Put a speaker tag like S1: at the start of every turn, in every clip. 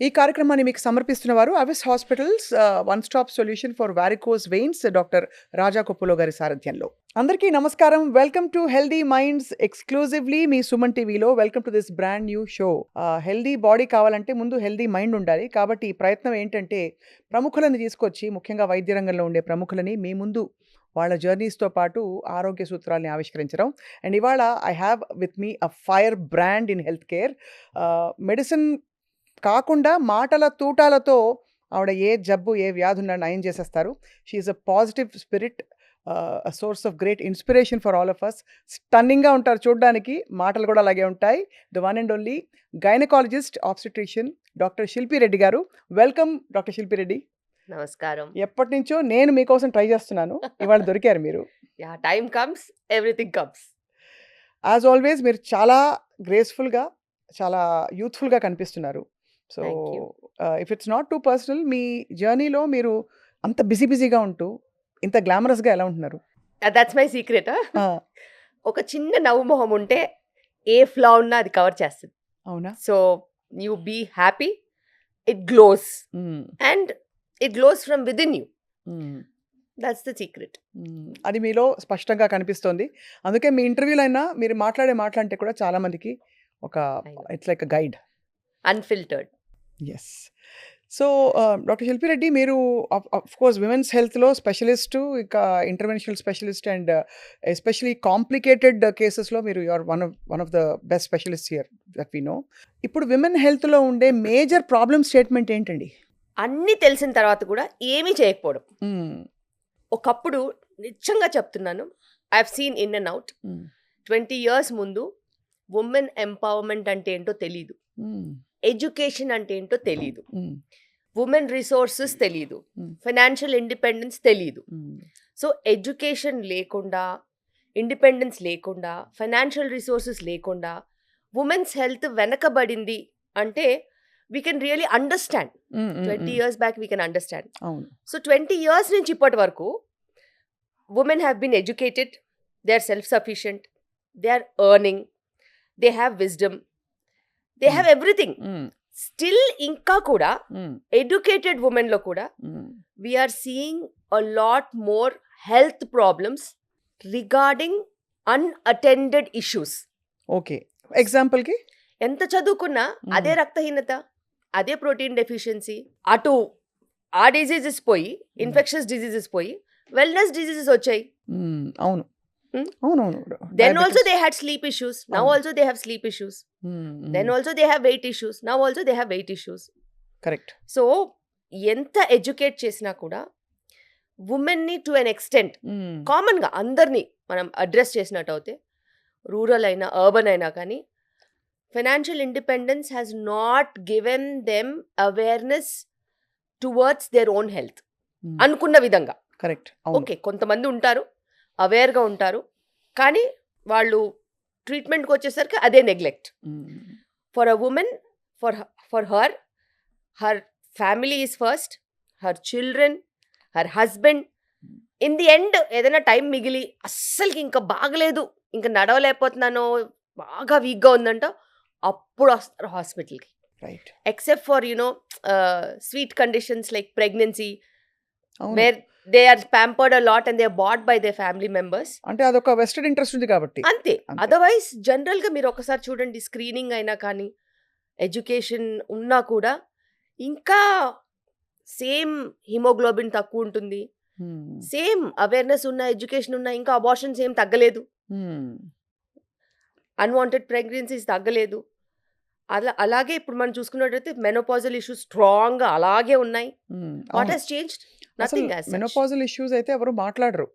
S1: ఈ కార్యక్రమాన్ని మీకు సమర్పిస్తున్న వారు Avis hospitals one stop solution for varicose veins doctor Raja Koppula గారి సారథ్యంలో. అందరికీ నమస్కారం. Welcome to healthy minds exclusively మీ సుమన్ టీవీలో. Welcome to this brand new show. Healthy body కావాలంటే ముందు హెల్దీ మైండ్ ఉండాలి. కాబట్టి ఈ ప్రయత్నం ఏంటంటే ప్రముఖులను తీసుకొచ్చి, ముఖ్యంగా వైద్య రంగంలో ఉండే ప్రముఖులని మీ ముందు వాళ్ళ జర్నీస్తో పాటు ఆరోగ్య సూత్రాలని ఆవిష్కరించడం. అండ్ ఇవాళ I have with me a fire brand in health care. Medicine కాకుండా మాటల తూటాలతో ఆవిడ ఏ జబ్బు ఏ వ్యాధి ఉన్నా నయం చేసేస్తారు. She is a positive spirit, source of great inspiration for all of us. స్టన్నింగ్గా ఉంటారు చూడడానికి, మాటలు కూడా అలాగే ఉంటాయి. The one and only gynaecologist obstetrician doctor Shilpi Reddy గారు. Welcome doctor Shilpi Reddy.
S2: నమస్కారం.
S1: ఎప్పటి నుంచో నేను మీకోసం ట్రై చేస్తున్నాను, ఇవాళ దొరికారు మీరు.
S2: Yeah, time comes, everything comes.
S1: As always మీరు చాలా గ్రేస్ఫుల్గా, చాలా యూత్ఫుల్గా కనిపిస్తున్నారు. So if it's not too personal, మీ జర్నీలో మీరు అంత బిజీగా ఉంటూ ఇంత గ్లామరస్గా ఎలా ఉంటున్నారు?
S2: That's my secret. ఒక చిన్న నవ్వు మొహం ఉంటే ఏ ఫ్లా ఉన్నా అది కవర్ చేస్తుంది.
S1: అవునా?
S2: So you be happy, it glows and it glows from within you. That's the secret.
S1: అది మీలో స్పష్టంగా కనిపిస్తోంది. అందుకే మీ ఇంటర్వ్యూలో అయినా మీరు మాట్లాడే కూడా చాలా మందికి ఒక it's like a guide,
S2: unfiltered.
S1: Yes. So doctor Shilpi Reddy, మీరు ఆఫ్ కోర్స్ విమెన్స్ హెల్త్లో స్పెషలిస్టు, ఇక interventional specialist and especially complicated కేసెస్లో మీరు you're one of the best specialist here that we know. ఇప్పుడు విమెన్ హెల్త్లో ఉండే మేజర్ ప్రాబ్లమ్ స్టేట్మెంట్ ఏంటండి?
S2: అన్నీ తెలిసిన తర్వాత కూడా ఏమీ చేయకపోవడం. ఒకప్పుడు నిజంగా చెప్తున్నాను, I have seen in and out. 20 years ముందు ఉమెన్ ఎంపవర్మెంట్ అంటే ఏంటో తెలీదు, ఎడ్యుకేషన్ అంటే ఏంటో తెలీదు, ఉమెన్ రిసోర్సెస్ తెలీదు, ఫైనాన్షియల్ ఇండిపెండెన్స్ తెలీదు. సో ఎడ్యుకేషన్ లేకుండా, ఇండిపెండెన్స్ లేకుండా, ఫైనాన్షియల్ రిసోర్సెస్ లేకుండా ఉమెన్స్ హెల్త్ వెనకబడింది అంటే we can really understand. 20 years back we can understand. So 20 years నుంచి ఇప్పటి వరకు women have been educated, they are self sufficient, they are earning, they have wisdom, they have everything. Still ఇంకా కూడా educated women లో కూడా we're seeing a lot more health problems regarding unattended issues.
S1: Okay, ఎగ్జాంపుల్కి
S2: ఎంత చదువుకున్నా అదే రక్తహీనత, అదే ప్రోటీన్ డెఫిషియన్సీ, అటు ఆ డిజీజెస్ పోయి ఇన్ఫెక్షన్స్ డిజీజెస్ పోయి వెల్నెస్ డిజీజెస్ వచ్చాయి.
S1: అవును అవునవును.
S2: Then also they had sleep issues. Now also they have sleep issues. Then also they have weight issues. Now also they have weight issues.
S1: Correct.
S2: So ఎంత educate చేసినా కూడా ఉమెన్ని to an extent కామన్గా అందరినీ మనం address చేసినట్టు అయితే, rural అయినా urban అయినా కానీ, financial independence has not given them awareness towards their own health అనుకున్న విధంగా.
S1: కరెక్ట్.
S2: ఓకే, కొంతమంది ఉంటారు అవేర్గా ఉంటారు, కానీ వాళ్ళు ట్రీట్మెంట్కి వచ్చేసరికి అదే neglect. For a women, for her family is first, her children, her husband. In the end ఏదైనా టైం మిగిలి అస్సలకి ఇంకా బాగలేదు, ఇంకా నడవలేకపోతున్నానో, బాగా వీక్గా ఉందంట, అప్పుడు వస్తారు హాస్పిటల్కి.
S1: Right.
S2: Except for sweet conditions like pregnancy, where they are pampered a lot and they are bought by their family members.
S1: అంటే అదొక వెస్టెడ్ ఇంట్రెస్ట్ ఉంది కాబట్టి
S2: అంతే. అదర్వైజ్ జనరల్గా మీరు ఒకసారి చూడండి, స్క్రీనింగ్ అయినా కానీ, ఎడ్యుకేషన్ ఉన్నా కూడా ఇంకా సేమ్ హిమోగ్లోబిన్ తక్కువ ఉంటుంది, సేమ్ అవేర్నెస్ ఉన్న, ఎడ్యుకేషన్ ఉన్న, ఇంకా అబార్షన్స్ ఏం తగ్గలేదు, అన్వాంటెడ్ ప్రెగ్నెన్సీస్ తగ్గలేదు. అలాగే ఇప్పుడు మనం చూసుకున్నట్టయితే మెనోపాజల్ ఇష్యూస్ స్ట్రాంగ్గా అలాగే ఉన్నాయి. What has changed?
S1: Menopausal issues అయితే ఎవరు మాట్లాడరు.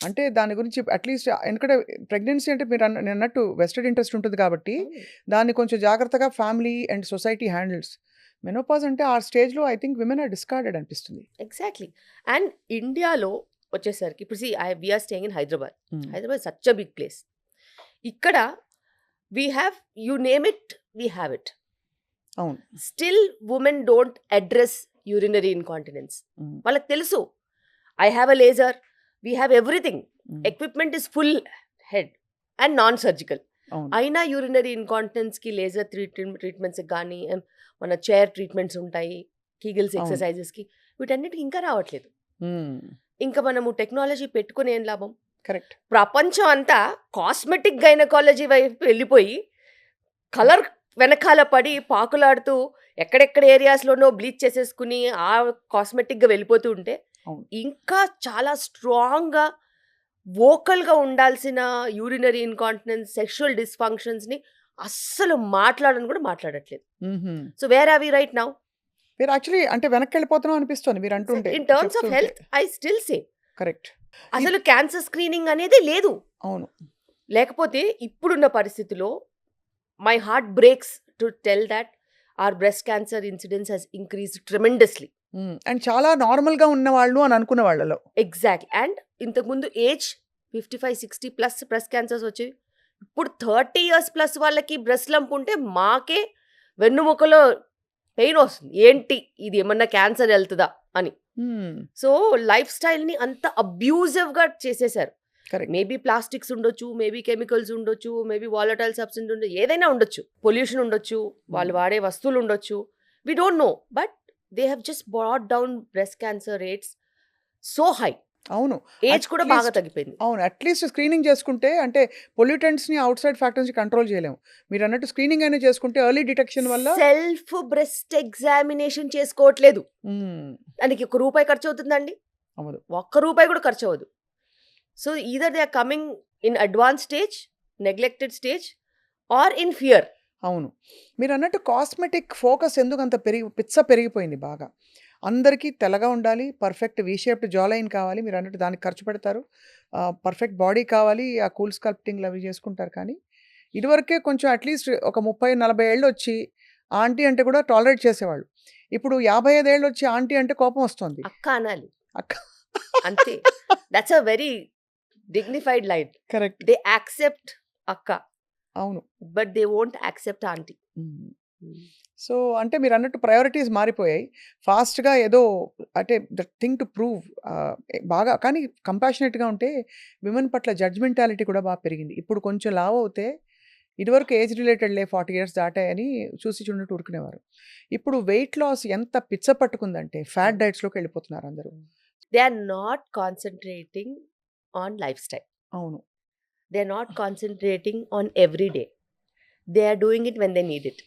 S1: అంటే దాని గురించి అట్లీస్ట్, ఎందుకంటే ప్రెగ్నెన్సీ అంటే మీరు అన్నట్టు వెస్టెడ్ ఇంట్రెస్ట్ ఉంటుంది కాబట్టి దాన్ని కొంచెం జాగ్రత్తగా family and society handles. Menopause అంటే ఆ స్టేజ్లో I think women are discarded అనిపిస్తుంది.
S2: ఎగ్జాక్ట్లీ. అండ్ ఇండియాలో వచ్చేసరికి ఇప్పుడు we are staying in Hyderabad. Hyderabad such a big place. ఇక్కడ we have, you name it, we have it.
S1: అవును.
S2: Still women don't address urinary incontinence. వాళ్ళకి తెలుసు, I have a laser, we have everything, equipment is full head and non surgical.
S1: అవును.
S2: అయినా urinary ఇన్కాంటినెన్స్కి laser ట్రీట్మెంట్స్కి కానీ మన chair treatments ఉంటాయి, Kegels
S1: అవును.
S2: ఎక్సర్సైజెస్కి, వీటన్నిటికి ఇంకా రావట్లేదు.
S1: హ్మ్.
S2: ఇంకా మనము టెక్నాలజీ పెట్టుకుని ఏం లాభం?
S1: కరెక్ట్.
S2: ప్రపంచం అంతా కాస్మెటిక్ గైనకాలజీ వైపు వెళ్ళిపోయి కలర్ వెనకాల పడి పాకులాడుతూ ఎక్కడెక్కడ ఏరియాస్లోనో బ్లీచ్ చేసేసుకుని ఆ కాస్మెటిక్గా వెళ్ళిపోతూ ఉంటే
S1: అవును.
S2: ఇంకా చాలా స్ట్రాంగ్గా వోకల్గా ఉండాల్సిన యూరినరీ ఇన్కాంటినెన్స్, సెక్షువల్ డిస్ఫంక్షన్స్ని అస్సలు మాట్లాడని కూడా మాట్లాడట్లేదు.
S1: హుహు.
S2: So where are we right now?
S1: మీరు యాక్చువల్లీ అంటే వెనక్కెళ్ళిపోతున్నాం అనిపిస్తుంది మీరు అంటుంటే.
S2: ఇన్ టర్మ్స్ ఆఫ్
S1: చెప్తుంటే.
S2: Health I still say
S1: correct.
S2: అసలు క్యాన్సర్ స్క్రీనింగ్ అనేది లేదు.
S1: అవును.
S2: లేకపోతే ఇప్పుడున్న పరిస్థితిలో my heart breaks to tell that our breast cancer incidence has increased tremendously.
S1: And చాలా నార్మల్‌గా ఉన్నవాళ్ళు అని అనుకున్న వాళ్ళలో.
S2: ఎగ్జాక్ట్లీ. అండ్ ఇంతకుముందు ఏజ్ 55-60 ప్లస్ బ్రెస్ట్ క్యాన్సర్స్ వచ్చేవి. ఇప్పుడు 30 ఇయర్స్ ప్లస్ వాళ్ళకి బ్రెస్ట్ లంప్ ఉంటే మాకే వెన్నుముకలో పెయిన్ వస్తుంది. ఏంటి ఇది ఏమన్నా క్యాన్సర్ వెళ్తుందా అని. సో లైఫ్ స్టైల్ని అంత అబ్యూజివ్గా చేసేసారు.
S1: కరెక్ట్.
S2: మేబీ ప్లాస్టిక్స్ ఉండొచ్చు, మేబీ కెమికల్స్ ఉండొచ్చు, మేబీ వాలటైల్ సబ్స్టెన్స్ ఉండొచ్చు, ఏదైనా ఉండొచ్చు, పొల్యూషన్ ఉండొచ్చు, వాళ్ళు వాడే వస్తువులు ఉండొచ్చు, we don't know. But they have just brought down breast cancer rates so high.
S1: అవును.
S2: ఏజ్ కూడా బాగా తగ్గిపోయింది.
S1: అవును. అట్లీస్ట్ స్క్రీనింగ్ చేసుకుంటే అంటే పొల్యూటెంట్స్‌ని అవుట్ సైడ్ ఫ్యాక్టర్స్‌ని కంట్రోల్ చేయలేము. మీరు అన్నట్టు స్క్రీనింగ్ అయినా చేసుకుంటే ఎర్లీ డిటెక్షన్ వల్ల
S2: సెల్ఫ్ బ్రెస్ట్ ఎగ్జామినేషన్ చేసుకోవట్లేదు.
S1: హ్మ్.
S2: దానికి ₹1 ఖర్చు అవుతుందండి?
S1: అవ్వదు.
S2: ₹1 కూడా ఖర్చు అవ్వదు. So either they are coming in advance stage, neglected stage or in fear.
S1: అవును. మీరు అన్నట్టు కాస్మెటిక్ ఫోకస్ ఎందుకు అంత పెరిగిపోయింది బాగా. అందరికీ తెల్లగా ఉండాలి, పర్ఫెక్ట్ వి షేప్డ్ జా లైన్ కావాలి. మీరు అన్నట్టు దానికి ఖర్చు పెడతారు. పర్ఫెక్ట్ బాడీ కావాలి, ఆ కూల్ స్కల్ప్టింగ్లు అవి చేసుకుంటారు. కానీ ఇదివరకే కొంచెం అట్లీస్ట్ ఒక 30-40 ఏళ్ళు వచ్చి ఆంటీ అంటే కూడా టాలరేట్ చేసేవాళ్ళు. ఇప్పుడు 55 ఏళ్ళు వచ్చి ఆంటీ అంటే కోపం వస్తుంది.
S2: అక్క అనాలి
S1: అక్క.
S2: అంతే. That's a very dignified line.
S1: Correct.
S2: They accept అక్క,
S1: అవును.
S2: But they won't accept aunty.
S1: So అంటే మీరు అన్నట్టు ప్రయారిటీస్ మారిపోయాయి. ఫాస్ట్‌గా ఏదో అంటే ద థింగ్ టు ప్రూవ్ బాగా కానీ కంపాషనేట్‌గా ఉంటే విమెన్ పట్ల జడ్జ్‌మెంటాలిటీ కూడా బాగా పెరిగింది. ఇప్పుడు కొంచెం లావు అవుతే ఇదివరకు ఏజ్ రిలేటెడ్‌లే 40 ఇయర్స్ దాటాయని చూసి చూడనట్టు ఊరుకునేవారు. ఇప్పుడు వెయిట్ లాస్ ఎంత పిచ్చ పట్టుకుందంటే ఫ్యాట్ డైట్స్‌లోకి వెళ్ళిపోతున్నారు అందరూ.
S2: They are not concentrating on lifestyle.
S1: అవును.
S2: They are not concentrating on every day. They are doing it when they need it.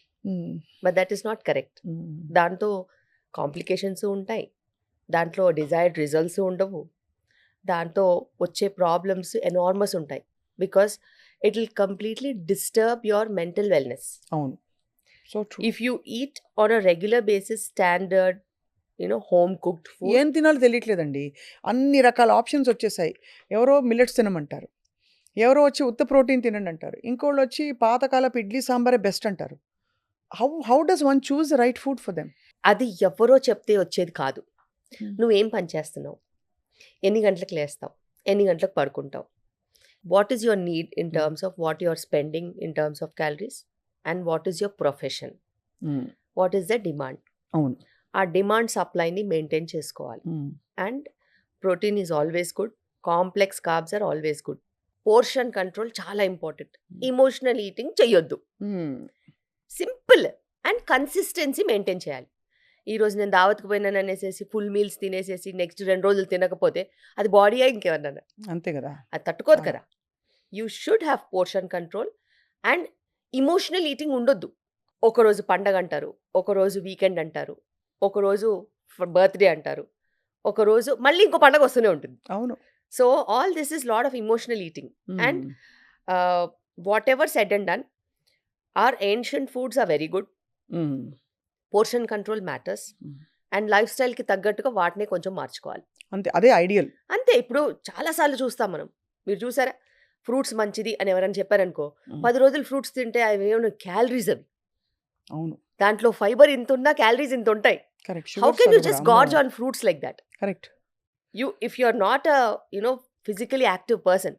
S2: But that is not correct. దాంతో కాంప్లికేషన్స్ ఉంటాయి, దాంట్లో desired results ఉండవు, దాంతో వచ్చే ప్రాబ్లమ్స్ ఎనార్మస్ ఉంటాయి. Because it will completely disturb your mental wellness.
S1: అవును. So true.
S2: If you eat on a regular basis standard home cooked food,
S1: ఏం తినాలో తెలియట్లేదండి. అన్ని రకాల ఆప్షన్స్ వచ్చేసాయి. ఎవరో మిల్లెట్స్ తినమంటారు. ఎవరో వచ్చి ఉత్త ప్రోటీన్ తినండి అంటారు. ఇంకోళ్ళు వచ్చి పాతకాలపు ఇడ్లీ సాంబారే బెస్ట్ అంటారు. How does one choose the right food for them?
S2: అది ఎవరో చెప్తే వచ్చేది కాదు. నువ్వేం పని చేస్తున్నావు, ఎన్ని గంటలకు లేస్తావు, ఎన్ని గంటలకు పడుకుంటావు, what is your need in terms of what you are spending in terms of calories, and what is your profession, what is the demand.
S1: అవును.
S2: ఆ డిమాండ్ సప్లైని మెయింటైన్ చేసుకోవాలి. And protein is always good, complex carbs are always good. Portion control చాలా important. Emotional eating చెయ్యొద్దు. Simple and consistency maintain చేయాలి. ఈరోజు నేను దావత్కి పోయినాను అనేసి ఫుల్ మీల్స్ తినేసేసి నెక్స్ట్ 2 రోజులు తినకపోతే అది బాడీ ఇంకేమన్నా
S1: అంతే కదా,
S2: అది తట్టుకోదు కదా. You should have portion control and emotional eating ఉండొద్దు. ఒకరోజు పండగ అంటారు, ఒకరోజు వీకెండ్ అంటారు, ఒకరోజు బర్త్డే అంటారు, ఒకరోజు మళ్ళీ ఇంకో పండగ వస్తూనే ఉంటుంది.
S1: అవును.
S2: So all this is lot of emotional eating. And whatever said and done, our ancient foods are very good. Portion control matters. And లైఫ్ స్టైల్కి తగ్గట్టుగా వాటిని కొంచెం మార్చుకోవాలి.
S1: అంతే, అదే ఐడియల్.
S2: అంతే. ఇప్పుడు చాలాసార్లు చూస్తాం మనం, మీరు చూసారా, ఫ్రూట్స్ మంచిది అని ఎవరైనా చెప్పారనుకో, 10 రోజులు ఫ్రూట్స్ తింటే అవి ఏమైనా క్యాలరీస్ అవి.
S1: అవును.
S2: దాంట్లో ఫైబర్ ఇంత ఉన్నా క్యాలరీస్ ఇంత ఉంటాయి.
S1: Correct.
S2: How can you just gorge on fruits like that?
S1: Correct.
S2: If you are not physically active person,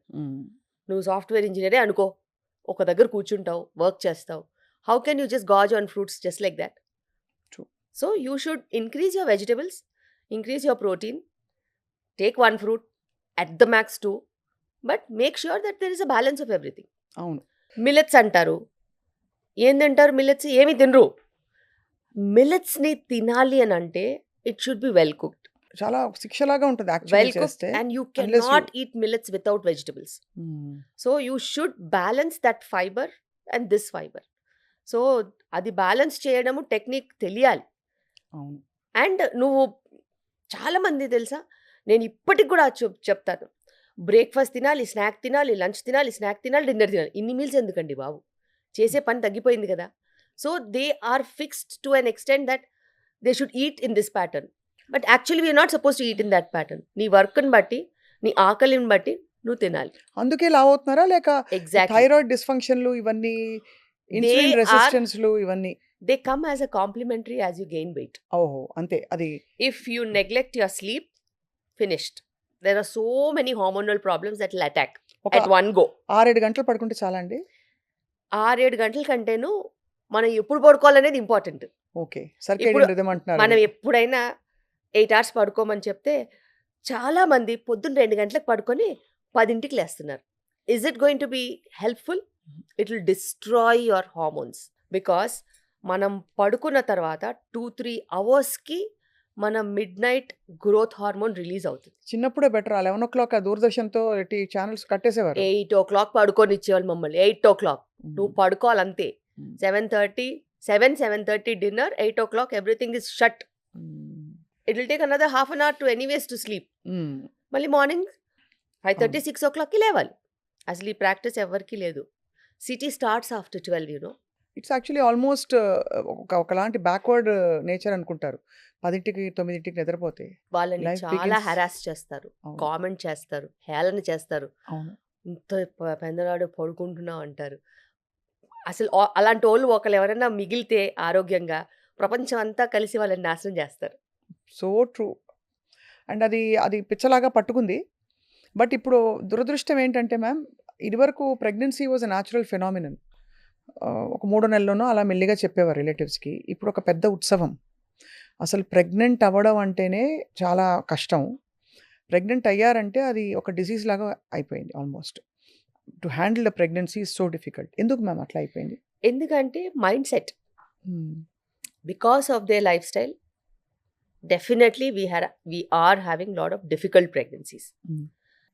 S2: నువ్వు సాఫ్ట్వేర్ ఇంజనీరే అనుకో, ఒక దగ్గర కూర్చుంటావు, వర్క్ చేస్తావు, how can you just gorge on fruits just like that?
S1: True.
S2: So you should increase your vegetables, increase your protein, take 1 fruit, at the max 2, but make sure that there is a balance of everything.
S1: అవును.
S2: Millets అంటారు. ఏం తింటారు millets? ఏమి తినరు. మిల్లెట్స్‌ని తినాలి అనంటే it should be well cooked.
S1: చాలా శిక్షలాగా ఉంటది
S2: వెల్
S1: యాక్చువల్లీ
S2: కుక్డ్
S1: చేస్తే.
S2: And you
S1: unless you
S2: cannot eat millets without vegetables. So you should balance that fibre and this fibre. So అది బ్యాలెన్స్ చేయడము టెక్నిక్ తెలియాలి.
S1: అవును.
S2: అండ్ నువ్వు చాలామంది తెలుసా, నేను ఇప్పటికి కూడా చెప్తాను, బ్రేక్ఫాస్ట్ తినాలి, స్నాక్ తినాలి, లంచ్ తినాలి, స్నాక్ తినాలి, డిన్నర్ తినాలి. ఇన్ని మీల్స్ ఎందుకండి బాబు? చేసే పని తగ్గిపోయింది కదా. So they are fixed to an extent that they should eat in this pattern. But actually we're not suppose to eat in that pattern. నీ వర్క్ని బట్టి, నీ ఆకలిని బట్టి నువ్వు తినాలి.
S1: అందుకే లావు అవుతున్నారా? లేక
S2: ఎగ్జాక్ట్లీ.
S1: థైరాయిడ్ డిస్‌ఫంక్షన్‌లు ఇవన్నీ, ఇన్సులిన్
S2: ఆర్
S1: రెసిస్టెన్స్‌లు ఇవన్నీ.
S2: They come as a complementary as you gain weight.
S1: ఓహో! అంతే. అది
S2: If you neglect your sleep, finished. There are so many hormonal problems that will attack
S1: ఒక
S2: at one go.
S1: 6, 7 గంటలు పడుకుంటే చాలా అండి?
S2: 6-7 గంటల కంటేను మనం ఎప్పుడు పడుకోవాలనేది ఇంపార్టెంట్.
S1: ఓకే.
S2: ఇప్పుడు
S1: సర్కేడియన్ రిథమ్ అంటున్నారు
S2: మనం
S1: మీరు.
S2: ఎప్పుడైనా 8 అవర్స్ పడుకోమని చెప్తే చాలామంది పొద్దున్న 2 గంటలకు పడుకొని 10కి లేస్తున్నారు. Is it going to be helpful? It will destroy your hormones. Because మనం పడుకున్న తర్వాత 2-3 అవర్స్కి మన mid night growth hormone release అవుతుంది.
S1: చిన్నప్పుడే బెటర్. 11:00 ఆ దూరదర్శన్‌తో ఛానెల్స్ కట్టేసేవారు.
S2: 8:00 పడుకోనిచ్చేవాళ్ళు మమ్మల్ని. 8:00 నువ్వు పడుకోవాలంతే. 7:30 7:30 dinner, 8:00 everything is shut. It will take another half an hour to anyways to sleep. మళ్ళీ మార్నింగ్ 5:30 6:00కి లేవాలి. అసలు ఈ ప్రాక్టీస్ ఎవరికి లేదు. City starts after 12 you know.
S1: It's actually almost ఒకలాంటి బ్యాక్వర్డ్ నేచర్ అనుకుంటారు. 10కి 9కి నిద్రపోతే
S2: వాళ్ళని
S1: లైఫ్
S2: చాలా
S1: బిగిన్స్.
S2: హెరాస్ చేస్తారు,
S1: అవును.
S2: కామెంట్ చేస్తారు, హేళన చేస్తారు.
S1: అవును.
S2: ఇంత పెందలాడు పడుకుంటున్నావు అంటారు. అసలు అలాంటి వాళ్ళు ఒకళ్ళు ఎవరైనా మిగిలితే ఆరోగ్యంగా ప్రపంచం అంతా కలిసి వాళ్ళని నాశనం చేస్తారు.
S1: So true. అండ్ అది పిచ్చలాగా పట్టుకుంది. బట్ ఇప్పుడు దురదృష్టం ఏంటంటే మ్యామ్, ఇదివరకు pregnancy was a natural phenomenon. ఒక 3 నెలల్లోనో అలా మెల్లిగా చెప్పేవారు రిలేటివ్స్‌కి. ఇప్పుడు ఒక పెద్ద ఉత్సవం. అసలు ప్రెగ్నెంట్ అవ్వడం అంటేనే చాలా కష్టం. ప్రెగ్నెంట్ అయ్యారంటే అది ఒక డిసీజ్ లాగా అయిపోయింది almost. To handle the pregnancy is so difficult. ఎందుకు మ్యామ్ అట్లా అయిపోయింది?
S2: ఎందుకంటే mind set, because of the life style, definitely we are having lot of difficult pregnancies.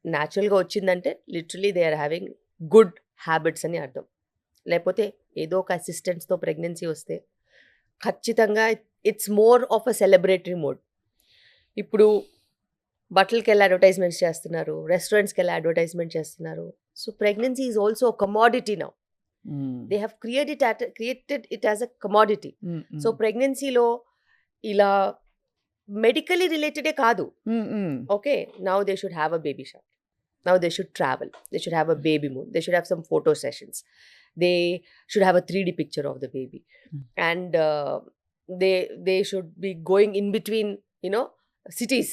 S2: న్యాచురల్గా వచ్చిందంటే literally they are having good habits అని అర్థం. లేకపోతే ఏదో ఒక అసిస్టెంట్స్తో ప్రెగ్నెన్సీ వస్తే ఖచ్చితంగా it's more of a celebratory mode. ఇప్పుడు బట్టలకి వెళ్ళి అడ్వర్టైజ్మెంట్స్ చేస్తున్నారు, రెస్టారెంట్స్కి వెళ్ళి అడ్వర్టైజ్మెంట్ చేస్తున్నారు. So pregnancy is also a commodity now. They have created it as a commodity. So ప్రెగ్నెన్సీలో ఇలా మెడికలీ రిలేటెడే కాదు. Okay, now they should have a baby shower, now they should travel, they should have a baby moon, they should have some photo sessions, they should have a 3D picture of the baby, and they should be going in between, you know, cities.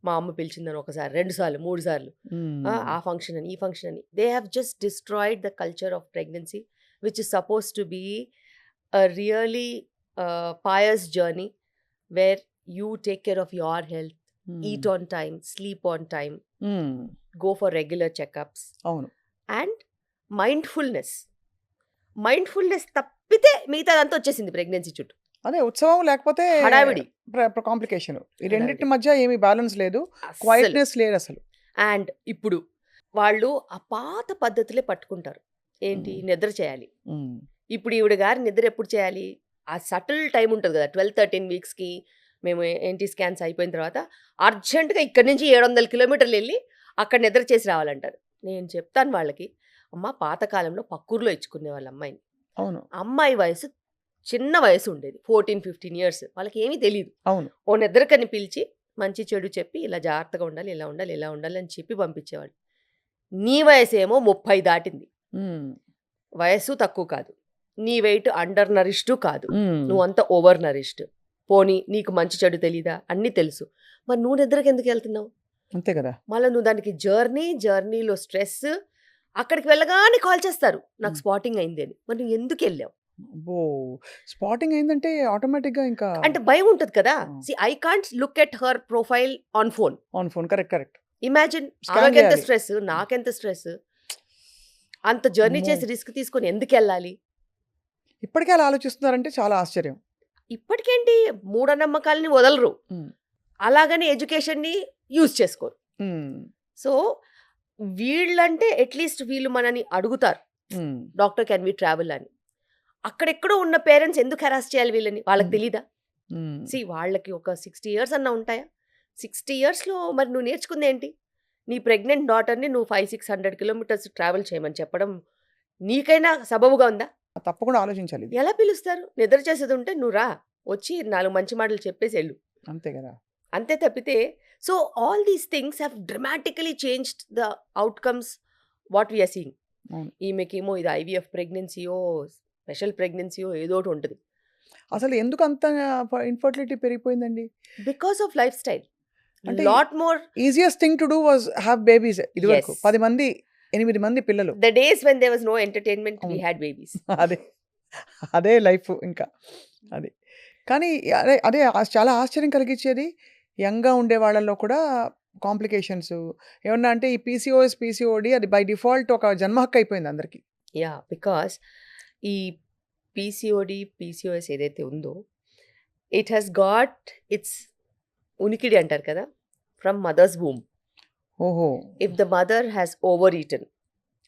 S2: మా అమ్మ పిలిచిందని ఒకసారి, 2 సార్లు, 3 సార్లు, ఆ function అని, ఈ function అని. They have just destroyed the culture of pregnancy, which is suppose to be a really pious journey where you take care of your health, eat on time, sleep on time, go for regular checkups,
S1: అవును.
S2: and mindfulness తప్పితే మిగతాదంతా వచ్చేసింది pregnancy చుట్టూ.
S1: అదే ఉత్సవం లేకపోతే
S2: హడావిడి
S1: complication. ఈ
S2: హడావిడి.
S1: రెండింటి మధ్య ఏమి బ్యాలెన్స్ లేదు,
S2: అస్సలు.
S1: క్వైట్నెస్ లేదు అసలు.
S2: అండ్ ఇప్పుడు వాళ్ళు ఆ పాత పద్ధతులే పట్టుకుంటారు. ఏంటి, నిద్ర చేయాలి. ఇప్పుడు ఈవిడ గారి నిద్ర ఎప్పుడు చేయాలి? ఆ సటిల్ టైం ఉంటుంది కదా, 12-13 వీక్స్కి మేము ఎన్టీ స్కాన్స్ అయిపోయిన తర్వాత అర్జెంటుగా ఇక్కడి నుంచి 700 కిలోమీటర్లు వెళ్ళి అక్కడ నిద్ర చేసి రావాలంటారు. నేను చెప్తాను వాళ్ళకి, అమ్మ పాతకాలంలో పక్కూరులో ఇచ్చుకునే వాళ్ళ అమ్మాయిని.
S1: అవును.
S2: అమ్మాయి వయసు చిన్న వయసు ఉండేది, 14-15 years. వాళ్ళకి ఏమీ తెలియదు.
S1: అవును.
S2: ఓ నిద్రకని పిలిచి మంచి చెడు చెప్పి ఇలా జాగ్రత్తగా ఉండాలి, ఇలా ఉండాలి, ఇలా ఉండాలి అని చెప్పి పంపించేవాళ్ళు. నీ వయసు ఏమో 30 దాటింది. వయసు తక్కువ కాదు, నీ వెయిట్ అండర్ నరిష్డ్ కాదు, నువ్వంతా ఓవర్ నరిష్డ్. పోనీ నీకు మంచి చెడు తెలీదా? అన్నీ తెలుసు. మరి నువ్వు నిద్రకి ఎందుకు వెళ్తున్నావు?
S1: అంతే కదా.
S2: మళ్ళీ నువ్వు దానికి జర్నీలో స్ట్రెస్, అక్కడికి వెళ్ళగానే కాల్ చేస్తారు నాకు స్పాటింగ్ అయింది అని. మరి నువ్వు ఎందుకు వెళ్ళావు?
S1: ఓ స్పాటింగ్ అయిందంటే ఆటోమేటిక్గా ఇంకా
S2: అంటే భయం ఉంటుంది కదా. See I can't look at her profile on phone.
S1: On phone. Correct.
S2: Imagine
S1: Scan
S2: ఆమెకెంత
S1: చేయాలి.
S2: స్ట్రెస్, నాకెంత స్ట్రెస్. అంత జర్నీ
S1: అమ్మో!
S2: చేసి రిస్క్ తీసుకొని ఎందుకెళ్ళాలి?
S1: ఇప్పటికే అలా ఆలోచిస్తున్నారంటే చాలా ఆశ్చర్యం.
S2: ఇప్పటికేంటి మూఢనమ్మకాలని వదలరు.
S1: హ్మ్.
S2: అలాగని ఎడ్యుకేషన్‌ని యూజ్ చేసుకోరు.
S1: హ్మ్.
S2: సో, వీళ్ళంటే అట్‌లీస్ట్ వీళ్ళు మనని అడుగుతారు.
S1: హ్మ్.
S2: డాక్టర్ కెన్ వి ట్రావెల్ అని. అక్కడెక్కడో ఉన్న పేరెంట్స్ ఎందుకు హెరాస్ చేయాలి వీళ్ళని? వాళ్ళకి
S1: హ్మ్.
S2: తెలీదా?
S1: హ్మ్.
S2: వాళ్ళకి ఒక 60 ఇయర్స్ అన్నా ఉంటాయా? 60 ఇయర్స్‌లో మరి నువ్వు నేర్చుకుందేంటి? నీ ప్రెగ్నెంట్ డాటర్‌ని నువ్వు 600 కిలోమీటర్స్ ట్రావెల్ చేయమని చెప్పడం నీకైనా సబబుగా ఉందా?
S1: తప్పకుండా ఆలోచించాలి ఇది.
S2: ఎలా పిలుస్తారు? నిద్ర చేసేదుంటే నువ్వు రా. వచ్చి 4 మంచి మాటలు చెప్పేసి ఎళ్ళు.
S1: అంతే కదా!
S2: అంతే తప్పితే so all these things have dramatically changed the outcomes what we are seeing.
S1: అవును.
S2: ఈమెకేమో ఇది ఐవీఎఫ్ ప్రెగ్నెన్సీయో, స్పెషల్ ప్రెగ్నెన్సీయో ఏదోటి ఉంటది.
S1: అసలు ఎందుకు అంత ఇన్‌ఫర్టిలిటీ పెరిగిపోయిందండి?
S2: Because of lifestyle.
S1: అంటే
S2: lot more
S1: easiest thing to do was have babies ఇదివరకు.
S2: యెస్.
S1: 10 మంది, 8 మంది పిల్లలు.
S2: The days when there was no entertainment we
S1: అవును.
S2: Had babies.
S1: అదే. అదే లైఫ్ ఇంకా. అది. కానీ అదే చాలా ఆశ్చర్యం కలిగించేది యంగ్‌గా ఉండే వాళ్ళలో కూడా కాంప్లికేషన్స్ ఏమన్నా అంటే ఈ పీసీఓఎస్, పీసీఓడీ అది బై డిఫాల్ట్ ఒక జన్మ హక్కు అయిపోయింది అందరికి.
S2: యాహ్! బికాస్ ఈ పీసీఓడీ, పీసీఓఎస్ ఏదైతే ఉందో ఇట్ హాస్ గాట్ ఇట్స్ ఉనికిడి అంటారు కదా! From mothers womb.
S1: ఓహో!
S2: If the mother has overeaten,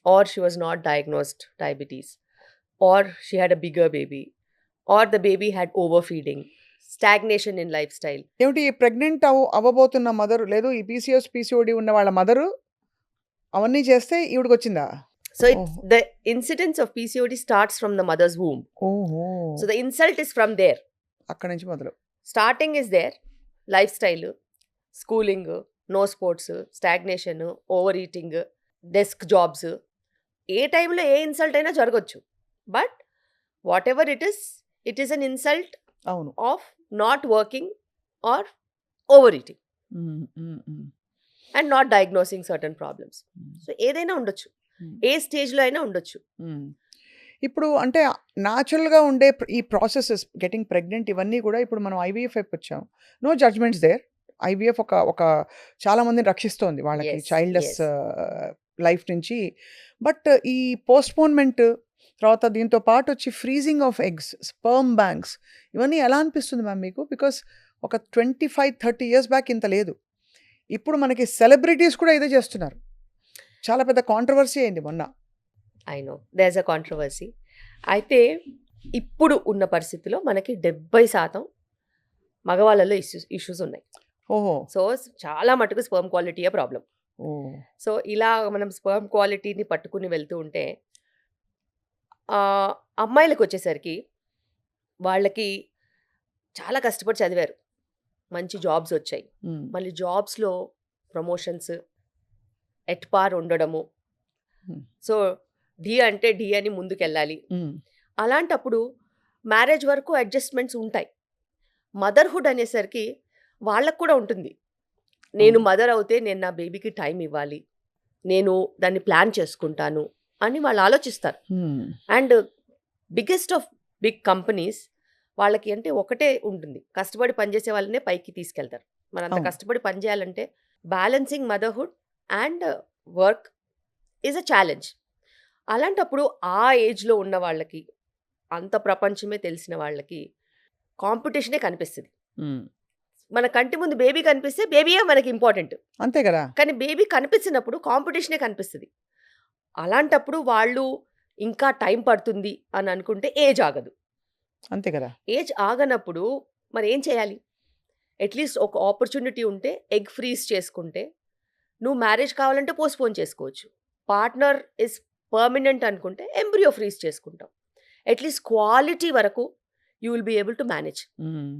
S2: or she was not diagnosed diabetes, or she had a bigger baby, or the baby had overfeeding, stagnation in lifestyle.
S1: ఏమిటి pregnant అవ్వబోతున్న mother లేదు ఈ PCOS, PCOD ఉన్న వాళ్ళ mother అవన్నీ చేస్తే ఈవిడకొచ్చిందా?
S2: So
S1: ఓహో!
S2: the incidence of PCOD starts from the mother's womb.
S1: ఓహో!
S2: So the insult is from there.
S1: అక్కడి నుంచి మొదలు.
S2: Starting is there, lifestyle, schooling, no sports, stagnation, overeating, desk jobs. ఏ టైంలో ఏ ఇన్సల్ట్ అయినా జరగొచ్చు. But whatever it is an insult
S1: అవును.
S2: Of not working or overeating
S1: hmm. Hmm. Hmm.
S2: And not diagnosing certain problems.
S1: Hmm.
S2: So ఏదైనా ఉండొచ్చు,
S1: హ్మ్.
S2: ఏ స్టేజ్లో అయినా ఉండొచ్చు.
S1: హ్మ్. ఇప్పుడు అంటే న్యాచురల్‌గా ఉండే ఈ ప్రాసెసెస్ గెట్టింగ్ ప్రెగ్నెంట్ ఇవన్నీ కూడా ఇప్పుడు మనం ఐవీఎఫ్ వైపు వచ్చాం. No judgements there. ఐవీఎఫ్ ఒక ఒక చాలా మందిని రక్షిస్తోంది వాళ్ళకి
S2: ఎస్
S1: చైల్డ్‌లెస్
S2: ఎస్
S1: లైఫ్ నుంచి. బట్ ఈ పోస్ట్‌పోన్‌మెంట్ తర్వాత దీంతో పాటు వచ్చి freezing of eggs, sperm banks ఇవన్నీ ఎలా అనిపిస్తుంది మ్యామ్ మీకు? బికాస్ ఒక 25, 30 ఇయర్స్ బ్యాక్ ఇంత లేదు. ఇప్పుడు మనకి సెలబ్రిటీస్ కూడా ఇదే చేస్తున్నారు. చాలా పెద్ద కాంట్రోవర్సీ అయింది మొన్న.
S2: I know there's a controversy. అయితే ఇప్పుడు ఉన్న పరిస్థితిలో మనకి 70% మగవాళ్ళలో ఇష్యూస్ ఉన్నాయి.
S1: ఓహో!
S2: సో చాలా మటుకు స్పర్మ్ క్వాలిటీయే ప్రాబ్లం.
S1: ఓహ్!
S2: సో ఇలా మనం స్పర్మ్ క్వాలిటీని పట్టుకుని వెళ్తూ ఉంటే అమ్మాయిలకు వచ్చేసరికి వాళ్ళకి చాలా కష్టపడి చదివారు, మంచి జాబ్స్ వచ్చాయి,
S1: హ్మ్.
S2: మళ్ళీ జాబ్స్లో ప్రమోషన్స్ ఎట్పార్ ఉండడము.
S1: హ్మ్.
S2: సో డి అంటే డి అని ముందుకెళ్ళాలి.
S1: హ్మ్.
S2: అలాంటప్పుడు మ్యారేజ్ వరకు అడ్జస్ట్మెంట్స్ ఉంటాయి. మదర్హుడ్ అనేసరికి వాళ్ళకు కూడా ఉంటుంది. నేను
S1: అవును.
S2: మదర్ అవుతే నేను నా బేబీకి టైం ఇవ్వాలి, నేను దాన్ని ప్లాన్ చేసుకుంటాను అని వాళ్ళు ఆలోచిస్తారు.
S1: Hmm.
S2: And biggest of big companies వాళ్ళకి అంటే ఒకటే ఉంటుంది, కష్టపడి పనిచేసే వాళ్ళనే పైకి తీసుకెళ్తారు. మరి అంత
S1: అవును.
S2: కష్టపడి పనిచేయాలంటే balancing motherhood and work is a challenge. అలాంటప్పుడు ఆ ఏజ్లో ఉన్న వాళ్ళకి, అంత ప్రపంచమే తెలిసిన వాళ్ళకి కాంపిటీషనే కనిపిస్తుంది.
S1: హ్మ్.
S2: మన కంటి ముందు బేబీ కనిపిస్తే బేబీయే మనకి ఇంపార్టెంట్.
S1: అంతే కదా!
S2: కానీ బేబీ కనిపించినప్పుడు కాంపిటీషనే కనిపిస్తుంది. అలాంటప్పుడు వాళ్ళు ఇంకా టైం పడుతుంది అని అనుకుంటే ఏజ్ ఆగదు.
S1: అంతే కదా!
S2: ఏజ్ ఆగనప్పుడు మరి ఏం చేయాలి? అట్లీస్ట్ ఒక ఆపర్చునిటీ ఉంటే ఎగ్ ఫ్రీజ్ చేసుకుంటే నువ్వు మ్యారేజ్ కావాలంటే పోస్ట్‌పోన్ చేసుకోవచ్చు. పార్ట్నర్ ఇస్ పర్మనెంట్ అనుకుంటే ఎంబ్రియో ఫ్రీజ్ చేసుకుంటాం. అట్లీస్ట్ క్వాలిటీ వరకు you will be able to manage.
S1: హ్మ్.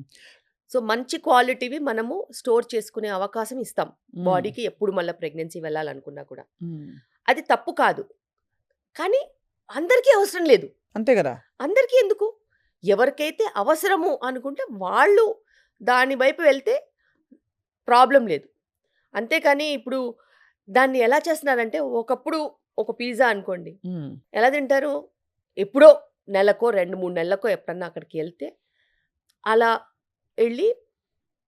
S2: సో మంచి క్వాలిటీవి మనము స్టోర్ చేసుకునే అవకాశం ఇస్తాం
S1: హ్మ్.
S2: బాడీకి, ఎప్పుడు మళ్ళీ ప్రెగ్నెన్సీ వెళ్ళాలనుకున్నా కూడా.
S1: హ్మ్.
S2: అది తప్పు కాదు. కానీ అందరికీ అవసరం లేదు.
S1: అంతే కదా!
S2: అందరికీ ఎందుకు? ఎవరికైతే అవసరము అనుకుంటే వాళ్ళు దాని వైపు వెళ్తే ప్రాబ్లం లేదు. అంతేకాని ఇప్పుడు దాన్ని ఎలా చేస్తున్నారంటే, ఒకప్పుడు ఒక పిజ్జా అనుకోండి,
S1: హ్మ్.
S2: ఎలా తింటారు? ఎప్పుడో నెలకో 2, 3 నెలలకో ఎప్పుడన్నా అక్కడికి ఎళ్తే అలా ఎళ్ళి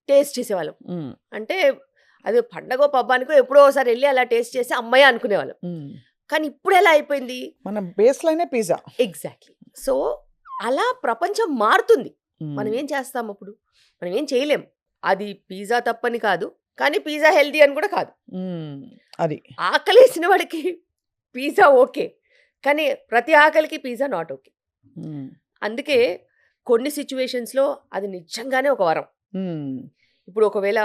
S2: టేస్ట్ చేసేవాళ్ళం.
S1: హ్మ్.
S2: అంటే అది పండగో, పబ్బానికో ఎప్పుడో ఒకసారి ఎళ్లి అలా టేస్ట్ చేసి హమ్మయ్య! అనుకునేవాళ్ళం.
S1: హ్మ్.
S2: కానీ ఇప్పుడు ఎలా అయిపోయింది?
S1: మన బేస్ లైనే పిజ్జా.
S2: ఎగ్జాక్ట్లీ. సో అలా ప్రపంచం మారుతుంది. మనం ఏం చేస్తాం అప్పుడు? మనం ఏం చేయలేం. అది పిజ్జా తప్పని కాదు, కానీ పిజ్జా హెల్దీ అని కూడా కాదు.
S1: అది
S2: ఆకలేసిన వాడికి పిజ్జా ఓకే, కానీ ప్రతి ఆకలికి పిజ్జా నాట్ ఓకే. అందుకే కొన్ని సిచ్యువేషన్స్లో అది నిజంగానే ఒక వరం. ఇప్పుడు ఒకవేళ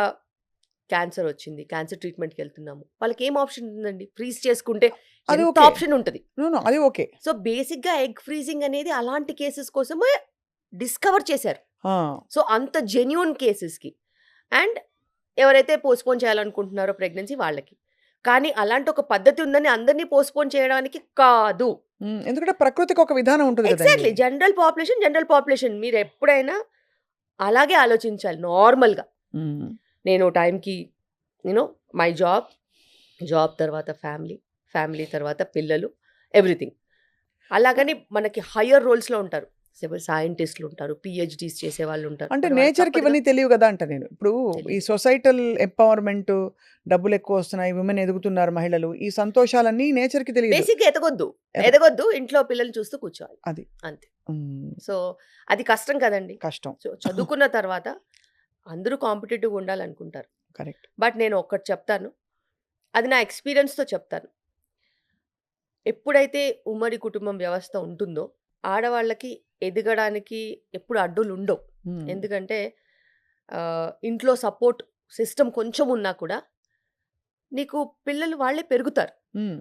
S2: క్యాన్సర్ వచ్చింది, క్యాన్సర్ ట్రీట్మెంట్కి వెళ్తున్నాము, వాళ్ళకి ఏం ఆప్షన్ ఉంటుందండి? ఫ్రీజ్ చేసుకుంటే
S1: అది
S2: ఎంత
S1: okay.
S2: ఆప్షన్ ఉంటుంది.
S1: అది ఓకే.
S2: సో బేసిక్గా ఎగ్ ఫ్రీజింగ్ అనేది అలాంటి కేసెస్ కోసమే డిస్కవర్ చేశారు. సో అంత జెన్యూన్ కేసెస్కి, అండ్ ఎవరైతే పోస్ట్పోన్ చేయాలనుకుంటున్నారో ప్రెగ్నెన్సీ వాళ్ళకి. కానీ అలాంటి ఒక పద్ధతి ఉందని అందరినీ పోస్ట్పోన్ చేయడానికి కాదు.
S1: ఎందుకంటే ప్రకృతికి ఒక విధానం ఉంటుంది కదా.
S2: ఎగ్జాక్ట్లీ. జనరల్ పాపులేషన్ మీరు ఎప్పుడైనా అలాగే ఆలోచించాలి నార్మల్గా. నేను టైంకి మై జాబ్ తర్వాత ఫ్యామిలీ తర్వాత పిల్లలు, ఎవ్రీథింగ్. అలాగని మనకి హయ్యర్ రోల్స్లో ఉంటారు, సైంటిస్టులు ఉంటారు, పిహెచ్డీస్ చేసే వాళ్ళు ఉంటారు.
S1: అంటే నేచర్కి ఇవన్నీ తెలియవు కదా అంట నేను. ఇప్పుడు ఈ సొసైటల్ ఎంపవర్మెంట్, డబ్బులు ఎక్కువ వస్తున్నాయి, విమెన్ ఎదుగుతున్నారు, మహిళలు, ఈ సంతోషాలన్నీ నేచర్కి తెలియదు.
S2: బేసిక్గా ఎదగొద్దు, ఇంట్లో పిల్లల్ని చూస్తూ కూర్చోవాలి,
S1: అది
S2: అంతే. సో అది కష్టం కదండి.
S1: కష్టం.
S2: సో చదువుకున్న తర్వాత అందరూ కాంపిటేటివ్గా ఉండాలనుకుంటారు.
S1: కరెక్ట్.
S2: బట్ నేను ఒక్కటి చెప్తాను, అది నా ఎక్స్పీరియన్స్తో చెప్తాను. ఎప్పుడైతే ఉమ్మడి కుటుంబం వ్యవస్థ ఉంటుందో ఆడవాళ్ళకి ఎదగడానికి ఎప్పుడు అడ్డులు ఉండవు. ఎందుకంటే ఇంట్లో సపోర్ట్ సిస్టమ్ కొంచెం ఉన్నా కూడా నీకు పిల్లలు వాళ్ళే పెరుగుతారు.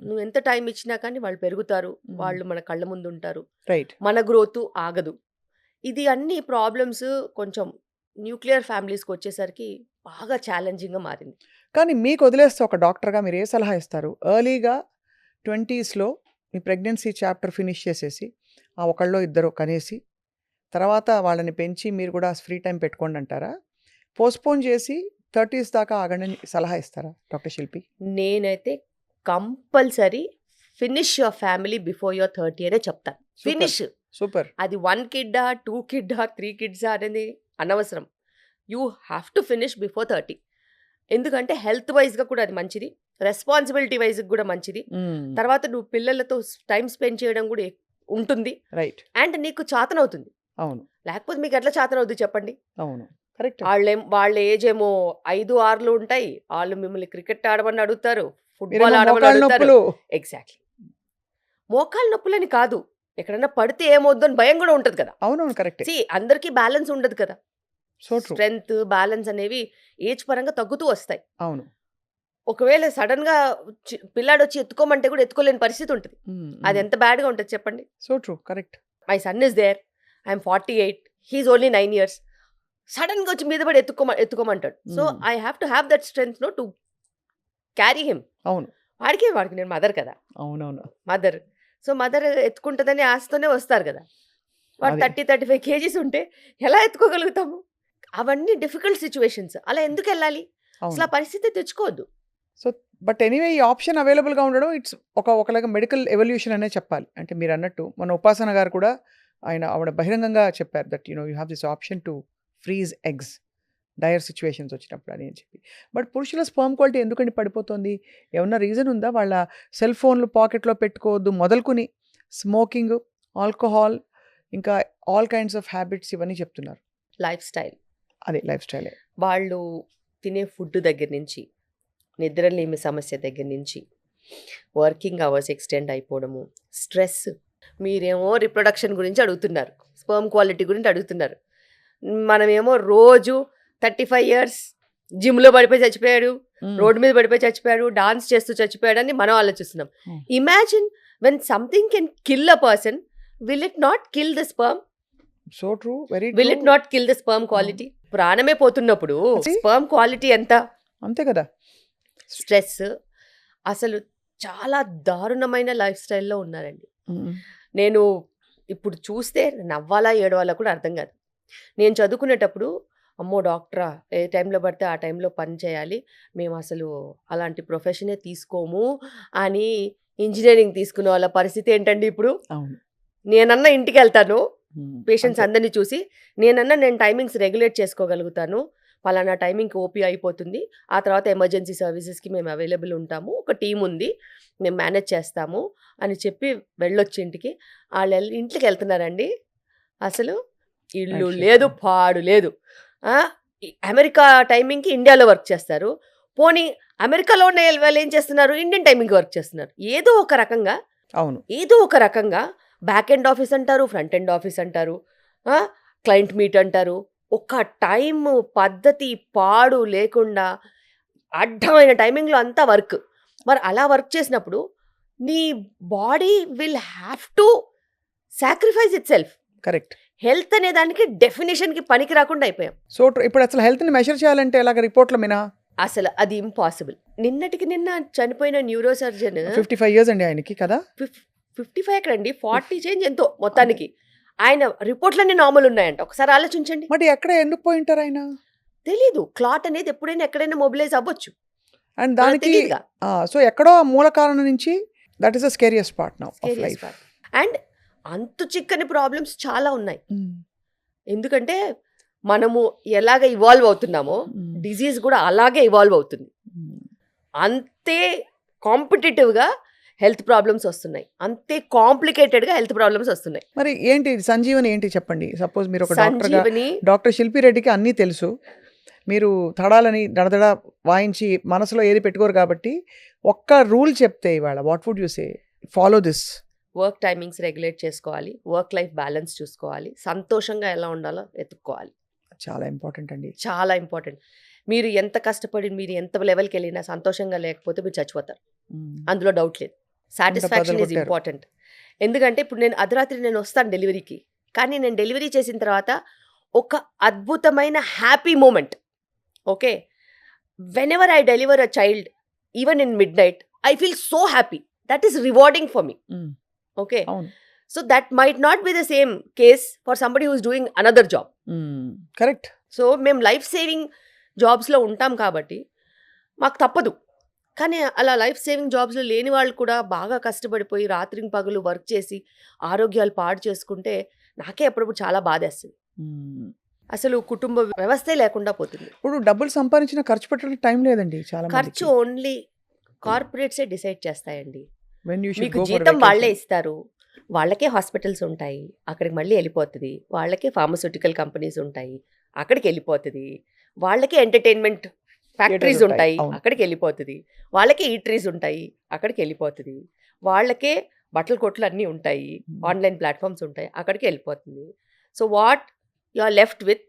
S2: నువ్వు ఎంత టైం ఇచ్చినా కానీ వాళ్ళు పెరుగుతారు, వాళ్ళు మన కళ్ళ ముందు ఉంటారు,
S1: రైట్.
S2: మన గ్రోత్ ఆగదు. ఇది అన్ని ప్రాబ్లమ్స్ కొంచెం న్యూక్లియర్ ఫ్యామిలీస్కి వచ్చేసరికి బాగా ఛాలెంజింగ్గా మారింది.
S1: కానీ మీకు వదిలేస్తే ఒక డాక్టర్గా మీరు ఏ సలహా ఇస్తారు? ఎర్లీగా 20sలో మీ ప్రెగ్నెన్సీ చాప్టర్ ఫినిష్ చేసేసి ఆ ఒకళ్ళో ఇద్దరు కనేసి తర్వాత వాళ్ళని పెంచి మీరు కూడా ఫ్రీ టైం పెట్టుకోండి అంటారా? పోస్ట్పోన్ చేసి 30s దాకా ఆగండి సలహా ఇస్తారా డాక్టర్ శిల్పి?
S2: నేనైతే compulsory finish your family before your 30 అనే చెప్తాను. ఫినిష్.
S1: సూపర్.
S2: అది 1 కిడ్డా 2 కిడ్డా 3 కిడ్సా అనేది అనవసరం. You have to finish before 30. ఎందుకంటే హెల్త్ వైజ్గా కూడా అది మంచిది, రెస్పాన్సిబిలిటీ వైజ్గా కూడా మంచిది. తర్వాత నువ్వు పిల్లలతో టైం స్పెండ్ చేయడం కూడా ఉంటుంది,
S1: రైట్.
S2: అండ్ నీకు చాతనవుతుంది.
S1: అవును.
S2: లేకపోతే మీకు ఎట్లా చాతనవుతుంది చెప్పండి?
S1: అవును, కరెక్ట్.
S2: వాళ్ళ ఏజ్ ఏమో 5-6 ఉంటాయి, వాళ్ళు మిమ్మల్ని క్రికెట్ ఆడమని అడుగుతారు, ఫుట్బాల్ ఆడమని అడుగుతారు. ఎగ్జాక్ట్లీ. మోకాళ్ళ నొప్పులని కాదు, ఎక్కడన్నా పడితే ఏమవుద్దు అని భయం కూడా ఉంటుంది కదా.
S1: అవునవును, కరెక్ట్.
S2: అందరికీ బ్యాలెన్స్ ఉండదు కదా.
S1: సో
S2: స్ట్రెంగ్త్, బ్యాలెన్స్ అనేవి ఏజ్ పరంగా తగ్గుతూ వస్తాయి.
S1: అవును.
S2: ఒకవేళ సడన్ గా పిల్లాడు వచ్చి ఎత్తుకోమంటే కూడా ఎత్తుకోలేని పరిస్థితి ఉంటుంది. అది ఎంత బ్యాడ్ గా ఉంటుంది చెప్పండి?
S1: So true, correct.
S2: My son is there, I'm 48, he is only 9 years. Sudden గా వచ్చి మీద పడి ఎత్తుకోమంటాడు. So I have to have that strength to carry him.
S1: అవును.
S2: వాడికి నేను మదర్ కదా.
S1: అవునవును,
S2: మదర్. సో మదర్ ఎత్తుకుంటుందని ఆశతోనే వస్తారు కదా. వాడు 30-35 kgs ఉంటే ఎలా ఎత్తుకోగలుగుతాము? అవన్నీ డిఫికల్ట్ సిచ్యువేషన్స్. అలా ఎందుకు వెళ్ళాలి? అసలు ఆ పరిస్థితి తెచ్చుకోవద్దు.
S1: సో బట్ ఎనీవే ఈ ఆప్షన్ అవైలబుల్గా ఉండడం ఇట్స్ ఒకలాగా మెడికల్ ఎవల్యూషన్ అనే చెప్పాలి. అంటే మీరు అన్నట్టు మన ఉపాసన గారు కూడా ఆవిడ బహిరంగంగా చెప్పారు that you have this option to freeze eggs dire situations వచ్చినప్పుడు అని చెప్పి. బట్ పురుషుల స్పర్మ్ క్వాలిటీ ఎందుకంటే పడిపోతుంది? ఏమన్నా రీజన్ ఉందా? వాళ్ళ సెల్ ఫోన్లు పాకెట్లో పెట్టుకోవద్దు మొదలుకొని స్మోకింగ్, ఆల్కహాల్, ఇంకా ఆల్ కైండ్స్ ఆఫ్ హ్యాబిట్స్ ఇవన్నీ చెప్తున్నారు.
S2: Life style.
S1: అదే లైఫ్ స్టైలే.
S2: వాళ్ళు తినే ఫుడ్ దగ్గర నుంచి, నిద్రలేమి సమస్య దగ్గర నుంచి, వర్కింగ్ అవర్స్ ఎక్స్టెండ్ అయిపోవడము, స్ట్రెస్. మీరేమో రిప్రొడక్షన్ గురించి అడుగుతున్నారు, స్పర్మ్ క్వాలిటీ గురించి అడుగుతున్నారు. మనమేమో రోజు 35 years జిమ్లో పడిపోయి చచ్చిపోయాడు, రోడ్డు మీద పడిపోయి చచ్చిపోయాడు, డాన్స్ చేస్తూ చచ్చిపోయాడు అని మనం ఆలోచిస్తున్నాం. Imagine when something can kill a person, will it not kill the sperm?
S1: So true, very true.
S2: Will it not kill the sperm quality? ప్రాణమే పోతున్నప్పుడు స్పర్మ్ క్వాలిటీ ఎంత? అంతే కదా. స్ట్రెస్. అసలు చాలా దారుణమైన లైఫ్ స్టైల్లో ఉన్నారండి. నేను ఇప్పుడు చూస్తే నవ్వాలా ఏడవాలా కూడా అర్థం కాదు. నేను చదువుకునేటప్పుడు అమ్మో డాక్టరా, ఏ టైంలో పడితే ఆ టైంలో పని చేయాలి, మేము అసలు అలాంటి ప్రొఫెషనే తీసుకోము అని ఇంజనీరింగ్ తీసుకునే వాళ్ళ పరిస్థితి ఏంటండి ఇప్పుడు? నేనన్నా ఇంటికి వెళ్తాను పేషెంట్స్ అందరినీ చూసి, నేను టైమింగ్స్ రెగ్యులేట్ చేసుకోగలుగుతాను, పలానా టైమింగ్కి ఓపీ అయిపోతుంది, ఆ తర్వాత ఎమర్జెన్సీ సర్వీసెస్కి మేము అవైలబుల్ ఉంటాము, ఒక టీం ఉంది, మేము మేనేజ్ చేస్తాము అని చెప్పి వెళ్ళొచ్చి ఇంటికి. వాళ్ళు ఇంటికి వెళ్తున్నారండి, అసలు ఇల్లు లేదు, పాడు లేదు. అమెరికా టైమింగ్కి ఇండియాలో వర్క్ చేస్తారు. పోనీ అమెరికాలో ఉన్న వాళ్ళు ఏం చేస్తున్నారు, ఇండియన్ టైమింగ్కి వర్క్ చేస్తున్నారు. ఏదో ఒక రకంగా
S1: అవును,
S2: ఏదో ఒక రకంగా బ్యాక్ ఎండ్ ఆఫీస్ అంటారు, ఫ్రంట్ ఎండ్ ఆఫీస్ అంటారు, క్లయింట్ మీట్ అంటారు. ఒక టైం పద్ధతి పాడు లేకుండా అడ్డమైన టైమింగ్లో అంతా వర్క్. మరి అలా వర్క్ చేసినప్పుడు నీ body will have to sacrifice it self.
S1: Correct.
S2: Health అనే దానికి డెఫినేషన్కి పనికి రాకుండా అయిపోయాం.
S1: సో ఇప్పుడు అసలు హెల్త్ని మెజర్ చేయాలంటే ఎలాగ, రిపోర్ట్ల మీద?
S2: అసలు అది ఇంపాసిబుల్. నిన్నటికి నిన్న చనిపోయిన న్యూరో సర్జన్
S1: 55 years అండి ఆయనకి కదా.
S2: 55 ఎక్కడండి, 40 చేంజ్ ఎంతో మొత్తానికి. ఆయన రిపోర్ట్లన్నీ నార్మల్ ఉన్నాయంట. ఒకసారి ఆలోచించండి.
S1: మరి ఎక్కడ ఎందుకు పోయింటారు ఆయన?
S2: తెలీదు. క్లాట్ అనేది ఎప్పుడైనా ఎక్కడైనా మొబిలైజ్ అవ్వచ్చు.
S1: అండ్ దానికి సో ఎక్కడో మూల కారణం నుంచి that is the scariest part now of life.
S2: And అంతు చిక్కని ప్రాబ్లమ్స్ చాలా ఉన్నాయి. ఎందుకంటే మనము ఎలాగ ఇవాల్వ్ అవుతున్నామో డిజీజ్ కూడా అలాగే ఇవాల్వ్ అవుతుంది. అంతే కాంపిటేటివ్గా హెల్త్ ప్రాబ్లమ్స్ వస్తున్నాయి, అంతే కాంప్లికేటెడ్గా హెల్త్ ప్రాబ్లమ్స్ వస్తున్నాయి.
S1: మరి ఏంటి సంజీవని ఏంటి చెప్పండి. సపోజ్ మీరు ఒక
S2: సంజీవని
S1: డాక్టర్ శిల్పి రెడ్డికి అన్నీ తెలుసు, మీరు తడాలని దడదడ వాయించి మనసులో ఏది పెట్టుకోరు కాబట్టి ఒక్క రూల్ చెప్తే ఇవాళ what would you say? Follow this.
S2: Work timings regulate చేసుకోవాలి, వర్క్ లైఫ్ బ్యాలెన్స్ చూసుకోవాలి, సంతోషంగా ఎలా ఉండాలో వెతుక్కోవాలి.
S1: చాలా ఇంపార్టెంట్ అండి,
S2: చాలా ఇంపార్టెంట్. మీరు ఎంత కష్టపడి మీరు ఎంత లెవెల్కి వెళ్ళినా సంతోషంగా లేకపోతే మీరు చచ్చిపోతారు, అందులో డౌట్ లేదు. Satisfaction is important. ఎందుకంటే ఇప్పుడు నేను అర్ధరాత్రి నేను వస్తాను డెలివరీకి, కానీ నేను డెలివరీ చేసిన తర్వాత ఒక అద్భుతమైన happy moment. Okay, when ever I deliver a child even in mid night I feel so happy. That is rewarding for me. Okay, so that might not be the same case for somebody who is doing another job.
S1: Correct.
S2: So మేము life saving జాబ్స్లో ఉంటాం కాబట్టి మాకు తప్పదు. కానీ అలా life saving జాబ్స్లో లేని వాళ్ళు కూడా బాగా కష్టపడిపోయి రాత్రి పగలు వర్క్ చేసి ఆరోగ్యాలు పాడు చేసుకుంటే నాకే అప్పుడప్పుడు చాలా బాధేస్తుంది. అసలు కుటుంబ వ్యవస్థే లేకుండా పోతుంది.
S1: ఇప్పుడు డబ్బులు సంపాదించిన ఖర్చు పెట్టడానికి టైం లేదండి. చాలా
S2: ఖర్చు ఓన్లీ కార్పొరేట్సే డిసైడ్ చేస్తాయండి. మీకు జీతం వాళ్ళే ఇస్తారు, వాళ్ళకే హాస్పిటల్స్ ఉంటాయి, అక్కడికి మళ్ళీ వెళ్ళిపోతుంది. వాళ్ళకే ఫార్మస్యూటికల్ కంపెనీస్ ఉంటాయి, అక్కడికి వెళ్ళిపోతుంది. వాళ్ళకే ఎంటర్టైన్మెంట్ ఫ్యాక్టరీస్ ఉంటాయి, అక్కడికి వెళ్ళిపోతుంది. వాళ్ళకే ఈటరీస్ ఉంటాయి, అక్కడికి వెళ్ళిపోతుంది. వాళ్ళకే బట్టల కొట్లు అన్నీ ఉంటాయి, ఆన్లైన్ ప్లాట్ఫామ్స్ ఉంటాయి, అక్కడికి వెళ్ళిపోతుంది. So what you are left with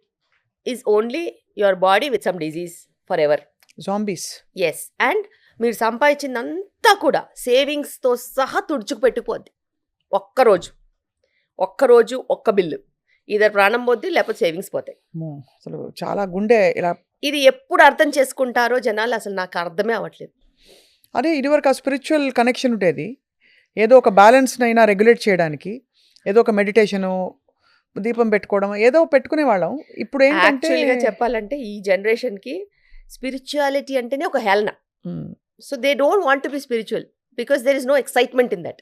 S2: is only your body with some disease for ever.
S1: Zombies.
S2: Yes. And మీరు సంపాదించిందంతా కూడా సేవింగ్స్తో సహా తుడుచుకు పెట్టిపోద్ది. ఒక్కరోజు ఒక్క బిల్లు, ఇద్దరు ప్రాణం పోద్ది, లేకపోతే సేవింగ్స్ పోతాయి.
S1: అసలు చాలా గుండె ఇలా.
S2: ఇది ఎప్పుడు అర్థం చేసుకుంటారో జనాలు, అసలు నాకు అర్థమే అవ్వట్లేదు.
S1: అదే ఇదివరకు ఆ స్పిరిచువల్ కనెక్షన్ ఉండేది, ఏదో ఒక బ్యాలెన్స్ అయినా రెగ్యులేట్ చేయడానికి ఏదో ఒక మెడిటేషను, దీపం పెట్టుకోవడం, ఏదో పెట్టుకునే వాళ్ళం. ఇప్పుడు ఏంటంటే
S2: చెప్పాలంటే ఈ జనరేషన్కి స్పిరిచువాలిటీ అంటేనే ఒక హేళన. So they don't want to be spiritual because there is no excitement in that.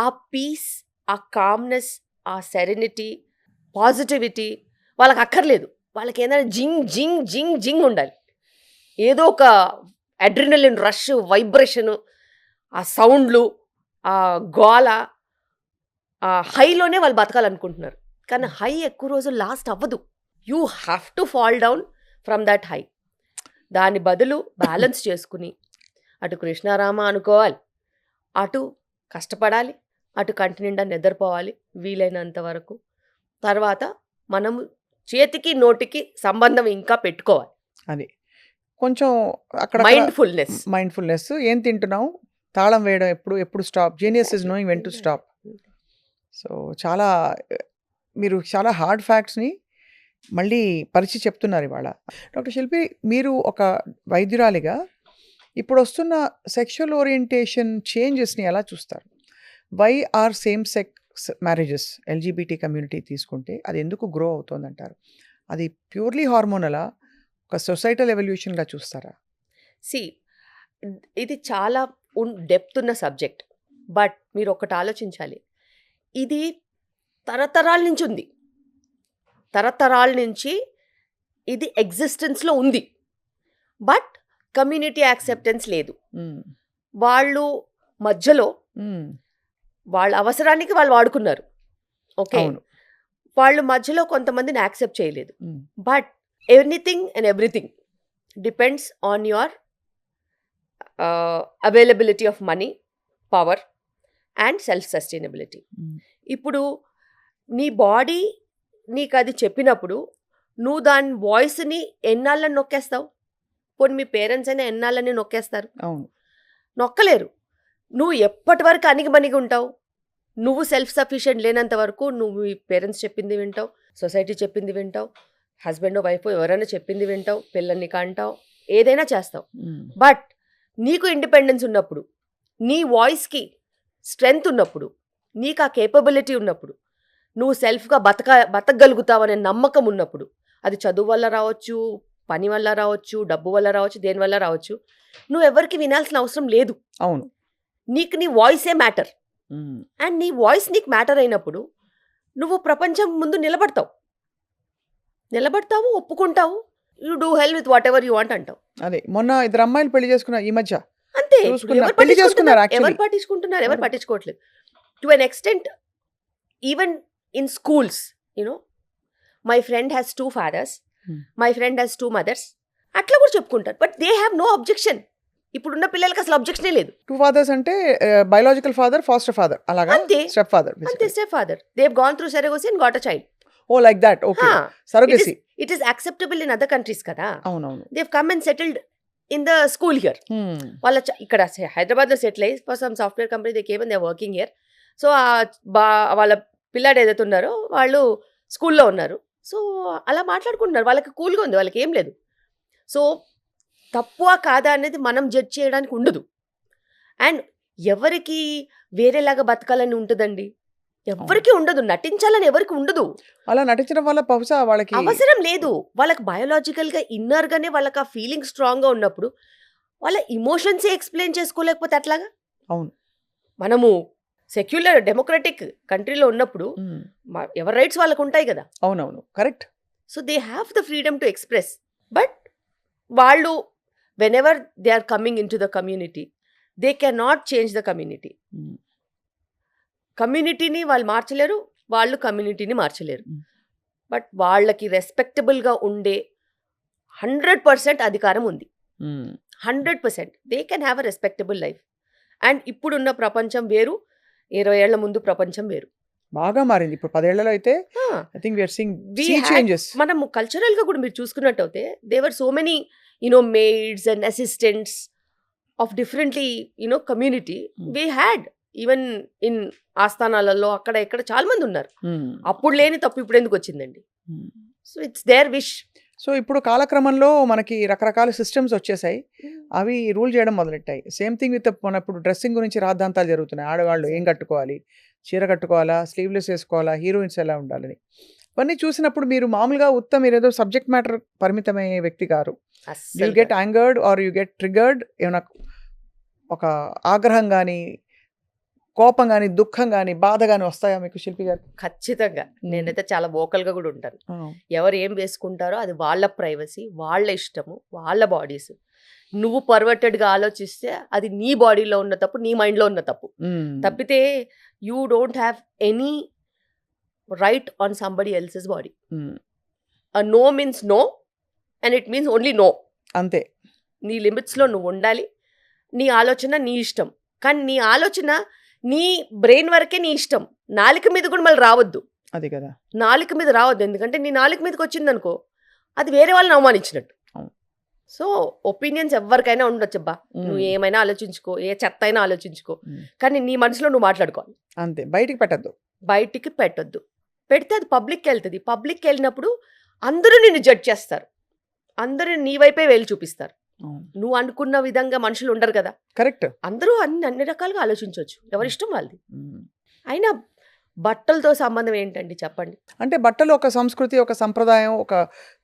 S2: ఆ పీస్, ఆ కామ్నెస్, ఆ సెరెనిటీ, పాజిటివిటీ వాళ్ళకి అక్కర్లేదు. వాళ్ళకి ఏదైనా జింగ్ జింగ్ జింగ్ జింగ్ ఉండాలి. ఏదో ఒక అడ్రినలిన్ రష్, వైబ్రేషను, ఆ సౌండ్లు, ఆ గోల, ఆ హైలోనే వాళ్ళు బతకాలనుకుంటున్నారు. కానీ హై ఎక్కువ రోజులు లాస్ట్ అవ్వదు. You have to fall down from that high. దాని బదులు బ్యాలెన్స్ చేసుకుని అటు కృష్ణారామ అనుకోవాలి, అటు కష్టపడాలి, అటు కంటి నిండా నిద్రపోవాలి వీలైనంత వరకు. తర్వాత మనము చేతికి నోటికి సంబంధం ఇంకా పెట్టుకోవాలి.
S1: అది కొంచెం అక్కడ మైండ్ఫుల్నెస్. ఏం తింటున్నావు, తాళం వేయడం, ఎప్పుడు stop. Genius is knowing when to stop. So మీరు చాలా హార్డ్ ఫ్యాక్ట్స్ని మళ్ళీ పరిచి చెప్తున్నారు ఇవాళ. డాక్టర్ శిల్పి, మీరు ఒక వైద్యురాలిగా ఇప్పుడు వస్తున్న సెక్షువల్ ఓరియంటేషన్ చేంజెస్ని ఎలా చూస్తారు? Why are same sex marriages, LGBT community తీసుకుంటే అది ఎందుకు గ్రో అవుతుందంటారు? అది ప్యూర్లీ హార్మోనలా, ఒక సొసైటల్ ఎవల్యూషన్గా చూస్తారా?
S2: ఇది చాలా డెప్త్ ఉన్న సబ్జెక్ట్. బట్ మీరు ఒకటి ఆలోచించాలి, ఇది తరతరాల నుంచి ఉంది. తరతరాల నుంచి ఇది ఎగ్జిస్టెన్స్లో ఉంది, బట్ కమ్యూనిటీ యాక్సెప్టెన్స్ లేదు. వాళ్ళు మధ్యలో వాళ్ళ అవసరానికి వాళ్ళు వాడుకున్నారు, ఓకే. వాళ్ళు మధ్యలో కొంతమందిని యాక్సెప్ట్ చేయలేదు. But anything and everything depends on your availability of money, power and self sustainability. ఇప్పుడు నీ బాడీ నీకు అది చెప్పినప్పుడు నువ్వు దాని వాయిస్ని ఎన్నాళ్ళని నొక్కేస్తావు? పోనీ మీ పేరెంట్స్ అయినా ఎన్నాళ్ళని నొక్కేస్తారు? నొక్కలేరు. నువ్వు ఎప్పటి వరకు అణిగిమణిగి ఉంటావు? నువ్వు సెల్ఫ్ సఫిషియెంట్ లేనంత వరకు నువ్వు మీ పేరెంట్స్ చెప్పింది వింటావు, సొసైటీ చెప్పింది వింటావు, హస్బెండ్ వైఫ్ ఎవరైనా చెప్పింది వింటావు, పిల్లల్ని కంటావు, ఏదైనా చేస్తావు. బట్ నీకు ఇండిపెండెన్స్ ఉన్నప్పుడు, నీ వాయిస్కి స్ట్రెంగ్త్ ఉన్నప్పుడు, నీకు ఆ కేపబిలిటీ ఉన్నప్పుడు, నువ్వు సెల్ఫ్గా బతకగలుగుతావనే నమ్మకం ఉన్నప్పుడు, అది చదువు వల్ల రావచ్చు, పని వల్ల రావచ్చు, డబ్బు వల్ల రావచ్చు, దేని వల్ల రావచ్చు, నువ్వు ఎవరికి వినాల్సిన అవసరం లేదు.
S1: అవును,
S2: నీకు నీ వాయిసే మ్యాటర్. అండ్ నీ వాయిస్ నీకు మ్యాటర్ అయినప్పుడు నువ్వు ప్రపంచం ముందు నిలబడతావు, ఒప్పుకుంటావు. You do hell with whatever you want అంటావు.
S1: అదే మొన్న 2 అమ్మాయిలు పెళ్లి చేసుకున్నారు ఈ మధ్య.
S2: అంతే.
S1: ఎవరు
S2: పట్టించుకుంటున్నారు, ఎవరు పట్టించుకోవట్లేదు. To an extent even in schools, you know, my friend has 2 fathers, my friend has 2 mothers, అట్లా కూడా చెప్పుకుంటారు. But they have no objection. ఇప్పుడున్న పిల్లలకి అసలు అబ్జెక్షనే లేదు.
S1: 2 fathers అంటే బయోలాజికల్ ఫాదర్, ఫాస్టర్ ఫాదర్, అలాగా.
S2: అంతే,
S1: స్టెప్ ఫాదర్.
S2: అంతే, step father. They have gone through surrogacy and got a child.
S1: Oh like that. Okay, surrogacy.
S2: It is acceptable in other countries కదా.
S1: అవునవును.
S2: They have come and settled in the school here. వాళ్ళ ఇక్కడ హైదరాబాద్లో settle అయ్యి for some software company they came and they are working here. So వాళ్ళ పిల్లాడు ఏదైతే ఉన్నారో వాళ్ళు స్కూల్లో ఉన్నారు. సో అలా మాట్లాడుకుంటున్నారు, వాళ్ళకి కూల్గా ఉంది, వాళ్ళకి ఏం లేదు. సో తక్కువ కాదా అనేది మనం జడ్జ్ చేయడానికి ఉండదు. అండ్ ఎవరికి వేరేలాగా బతకాలని ఉంటుందండి? ఎవరికి ఉండదు. నటించాలని ఎవరికి ఉండదు.
S1: అలా నటించడం వల్ల బహుశా వాళ్ళకి
S2: అవసరం లేదు. వాళ్ళకి బయోలాజికల్గా ఇన్నర్గానే వాళ్ళకి ఆ ఫీలింగ్ స్ట్రాంగ్గా ఉన్నప్పుడు వాళ్ళ ఇమోషన్సే ఎక్స్ప్లెయిన్ చేసుకోలేకపోతే అట్లాగా.
S1: అవును,
S2: మనము సెక్యులర్ డెమోక్రటిక్ కంట్రీలో ఉన్నప్పుడు ఎవరి రైట్స్ వాళ్ళకు ఉంటాయి కదా.
S1: అవునవును, correct.
S2: So they have the freedom to express. But వాళ్ళు whenever they are coming in to the community, they can not change the community. కమ్యూనిటీని వాళ్ళు మార్చలేరు, వాళ్ళు కమ్యూనిటీని మార్చలేరు. బట్ వాళ్ళకి రెస్పెక్టబుల్గా ఉండే 100% అధికారం ఉంది. 100% they can have a respectable life. And ఇప్పుడున్న ప్రపంచం వేరు, 20 ఏళ్ల ముందు ప్రపంచం వేరు.
S1: బాగా మారింది. ఇప్పుడు 10 ఏళ్లలో అయితే I think we are seeing sea changes.
S2: మనం కల్చరల్ గా కూడా మీరు చూసుకున్నట్టయితే there are so many maids and assistants of differently community we had even in ఆస్థానాలలో అక్కడ ఇక్కడ చాలా మంది ఉన్నారు. అప్పుడు లేని తప్పు ఇప్పుడు ఎందుకు వచ్చిందండి? So it's their wish.
S1: So ఇప్పుడు కాలక్రమంలో మనకి రకరకాల సిస్టమ్స్ వచ్చేసాయి, అవి రూల్ చేయడం మొదలెట్టాయి. సేమ్ థింగ్ విత్ మన ఇప్పుడు డ్రెస్సింగ్ గురించి రాద్ధాంతాలు జరుగుతున్నాయి. ఆడవాళ్ళు ఏం కట్టుకోవాలి, చీర కట్టుకోవాలా, స్లీవ్లెస్ వేసుకోవాలా, హీరోయిన్స్ ఎలా ఉండాలని, ఇవన్నీ చూసినప్పుడు మీరు మామూలుగా మీరు ఏదో సబ్జెక్ట్ మ్యాటర్ పరిమితమయ్యే వ్యక్తి గారు. You get angered or you get triggered? ఏమైనా ఒక ఆగ్రహం కానీ, కోపం కానీ, దుఃఖం కానీ, బాధ కానీ వస్తాయా మీకు శిల్పి గారు?
S2: ఖచ్చితంగా. నేనైతే చాలా వోకల్గా కూడా ఉంటాను. ఎవరు ఏం వేసుకుంటారో అది వాళ్ళ ప్రైవసీ, వాళ్ళ ఇష్టము, వాళ్ళ బాడీస్. నువ్వు పర్వర్టెడ్గా ఆలోచిస్తే అది నీ బాడీలో ఉన్న తప్పు, నీ మైండ్లో ఉన్న తప్పు. తప్పితే you don't have any right on somebody else's body. No means no and it means only no.
S1: అంతే.
S2: నీ లిమిట్స్లో నువ్వు ఉండాలి. నీ ఆలోచన నీ ఇష్టం, కానీ నీ ఆలోచన నీ బ్రెయిన్ వరకే నీ ఇష్టం. నాలుక మీద కూడా మళ్ళీ రావద్దు.
S1: అది కదా,
S2: నాలుక మీద రావద్దు. ఎందుకంటే నీ నాలుక మీదకి వచ్చిందనుకో అది వేరే వాళ్ళని అవమానించినట్టు. సో ఒపీనియన్స్ ఎవరికైనా ఉండొచ్చబ్బా, నువ్వు ఏమైనా ఆలోచించుకో, ఏ చెత్త అయినా ఆలోచించుకో, కానీ నీ మనసులో నువ్వు మాట్లాడుకోవాలి.
S1: అంతే, బయటికి పెట్టద్దు.
S2: బయటికి పెట్టొద్దు. పెడితే అది పబ్లిక్కి వెళ్తుంది. పబ్లిక్కి వెళ్ళినప్పుడు అందరూ నిన్ను జడ్జ్ చేస్తారు, అందరూ నీ వైపే వేలు చూపిస్తారు. నువ్వు అనుకున్న విధంగా మనుషులు ఉండరు కదా.
S1: కరెక్ట్.
S2: అందరూ అన్ని రకాలుగా ఆలోచించవచ్చు, ఎవరిష్టం వాళ్ళది. అయినా బట్టలతో సంబంధం ఏంటండి చెప్పండి?
S1: అంటే బట్టలు ఒక సంస్కృతి, ఒక సంప్రదాయం, ఒక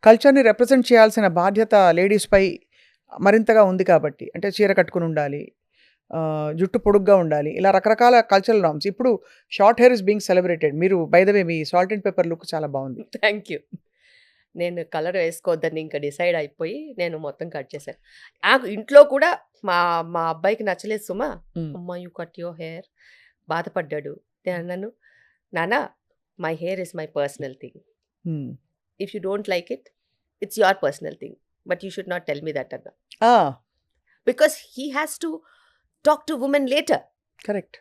S1: కల్చర్ని రిప్రజెంట్ చేయాల్సిన బాధ్యత లేడీస్పై మరింతగా ఉంది కాబట్టి, అంటే చీర కట్టుకుని ఉండాలి, జుట్టు పొడుగ్గా ఉండాలి, ఇలా రకరకాల కల్చరల్ నార్మ్స్. ఇప్పుడు short hair is being celebrated. మీరు బై ద వే మీ సాల్ట్ అండ్ పెప్పర్ లుక్ చాలా బాగుంది.
S2: Thank you. నేను కలర్ వేసుకోవద్దని ఇంకా డిసైడ్ అయిపోయి నేను మొత్తం కట్ చేశాను. నాకు ఇంట్లో కూడా మా మా అబ్బాయికి నచ్చలేదు సుమా, అమ్మా యూ కట్ యువర్ హెయిర్, బాధపడ్డాడు. నేను అన్నాను, నానా my hair is my personal thing, if you don't like it it's your personal thing, but you should not tell me that అన్నా, because he has to talk to women later.
S1: Correct.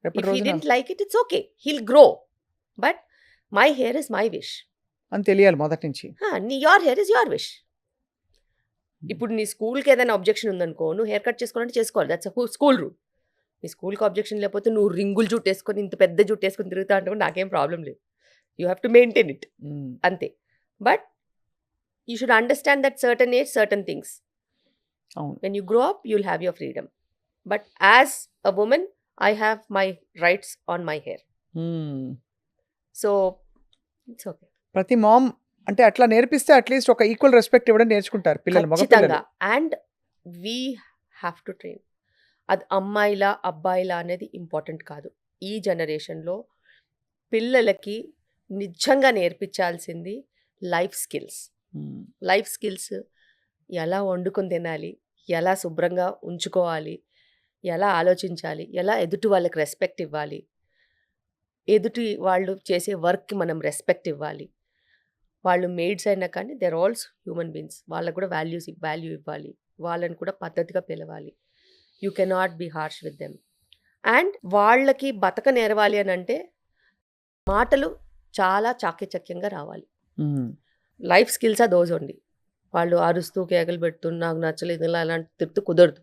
S2: If he didn't like it, it's okay. He'll grow. But my hair is my wish.
S1: అని తెలియాలి మొదటి నుంచి.
S2: Your hair is your wish. ఇప్పుడు నీ స్కూల్కి ఏదైనా objection ఉందనుకో, నువ్వు హెయిర్ కట్ చేసుకోవాలంటే చేసుకోవాలి, దట్స్ స్కూల్ రూల్. నీ స్కూల్కి అబ్జెక్షన్ లేకపోతే నువ్వు రింగులు జుట్టు వేసుకొని ఇంత పెద్ద జుట్టు వేసుకొని తిరుగుతా అంటే నాకేం ప్రాబ్లం లేదు. You have to maintain it, అంతే. But you should understand that certain age certain things. When you grow up you will have your freedom. But as a woman I have my rights on my hair. So, it's okay.
S1: ప్రతి ma'am అంటే అట్లా నేర్పిస్తే at least ఒక equal respect ఇవ్వడం నేర్చుకుంటారు పిల్లలు, మగ పిల్లలు.
S2: And we have to train. అది అమ్మాయిలా అబ్బాయిలా అనేది ఇంపార్టెంట్ కాదు. ఈ జనరేషన్లో పిల్లలకి నిజంగా నేర్పించాల్సింది లైఫ్ స్కిల్స్. లైఫ్ స్కిల్స్, ఎలా వండుకొని తినాలి, ఎలా శుభ్రంగా ఉంచుకోవాలి, ఎలా ఆలోచించాలి, ఎలా ఎదుటి వాళ్ళకి రెస్పెక్ట్ ఇవ్వాలి, ఎదుటి వాళ్ళు చేసే వర్క్కి మనం రెస్పెక్ట్ ఇవ్వాలి. వాళ్ళు మేడ్స్ అయినా కానీ దేర్ ఆల్సో హ్యూమన్ బీయింగ్స్, వాళ్ళకు కూడా వాల్యూ ఇవ్వాలి, వాళ్ళని కూడా పద్ధతిగా పిలవాలి. You cannot be harsh with them. And వాళ్ళకి బతక నేర్వాలి అని అంటే మాటలు చాలా చాకచక్యంగా రావాలి. Life skills those only. వాళ్ళు అరుస్తూ కేకలు పెడుతూ నాకు నచ్చలేదు ఇలా అలాంటి తిడుతూ కుదరదు.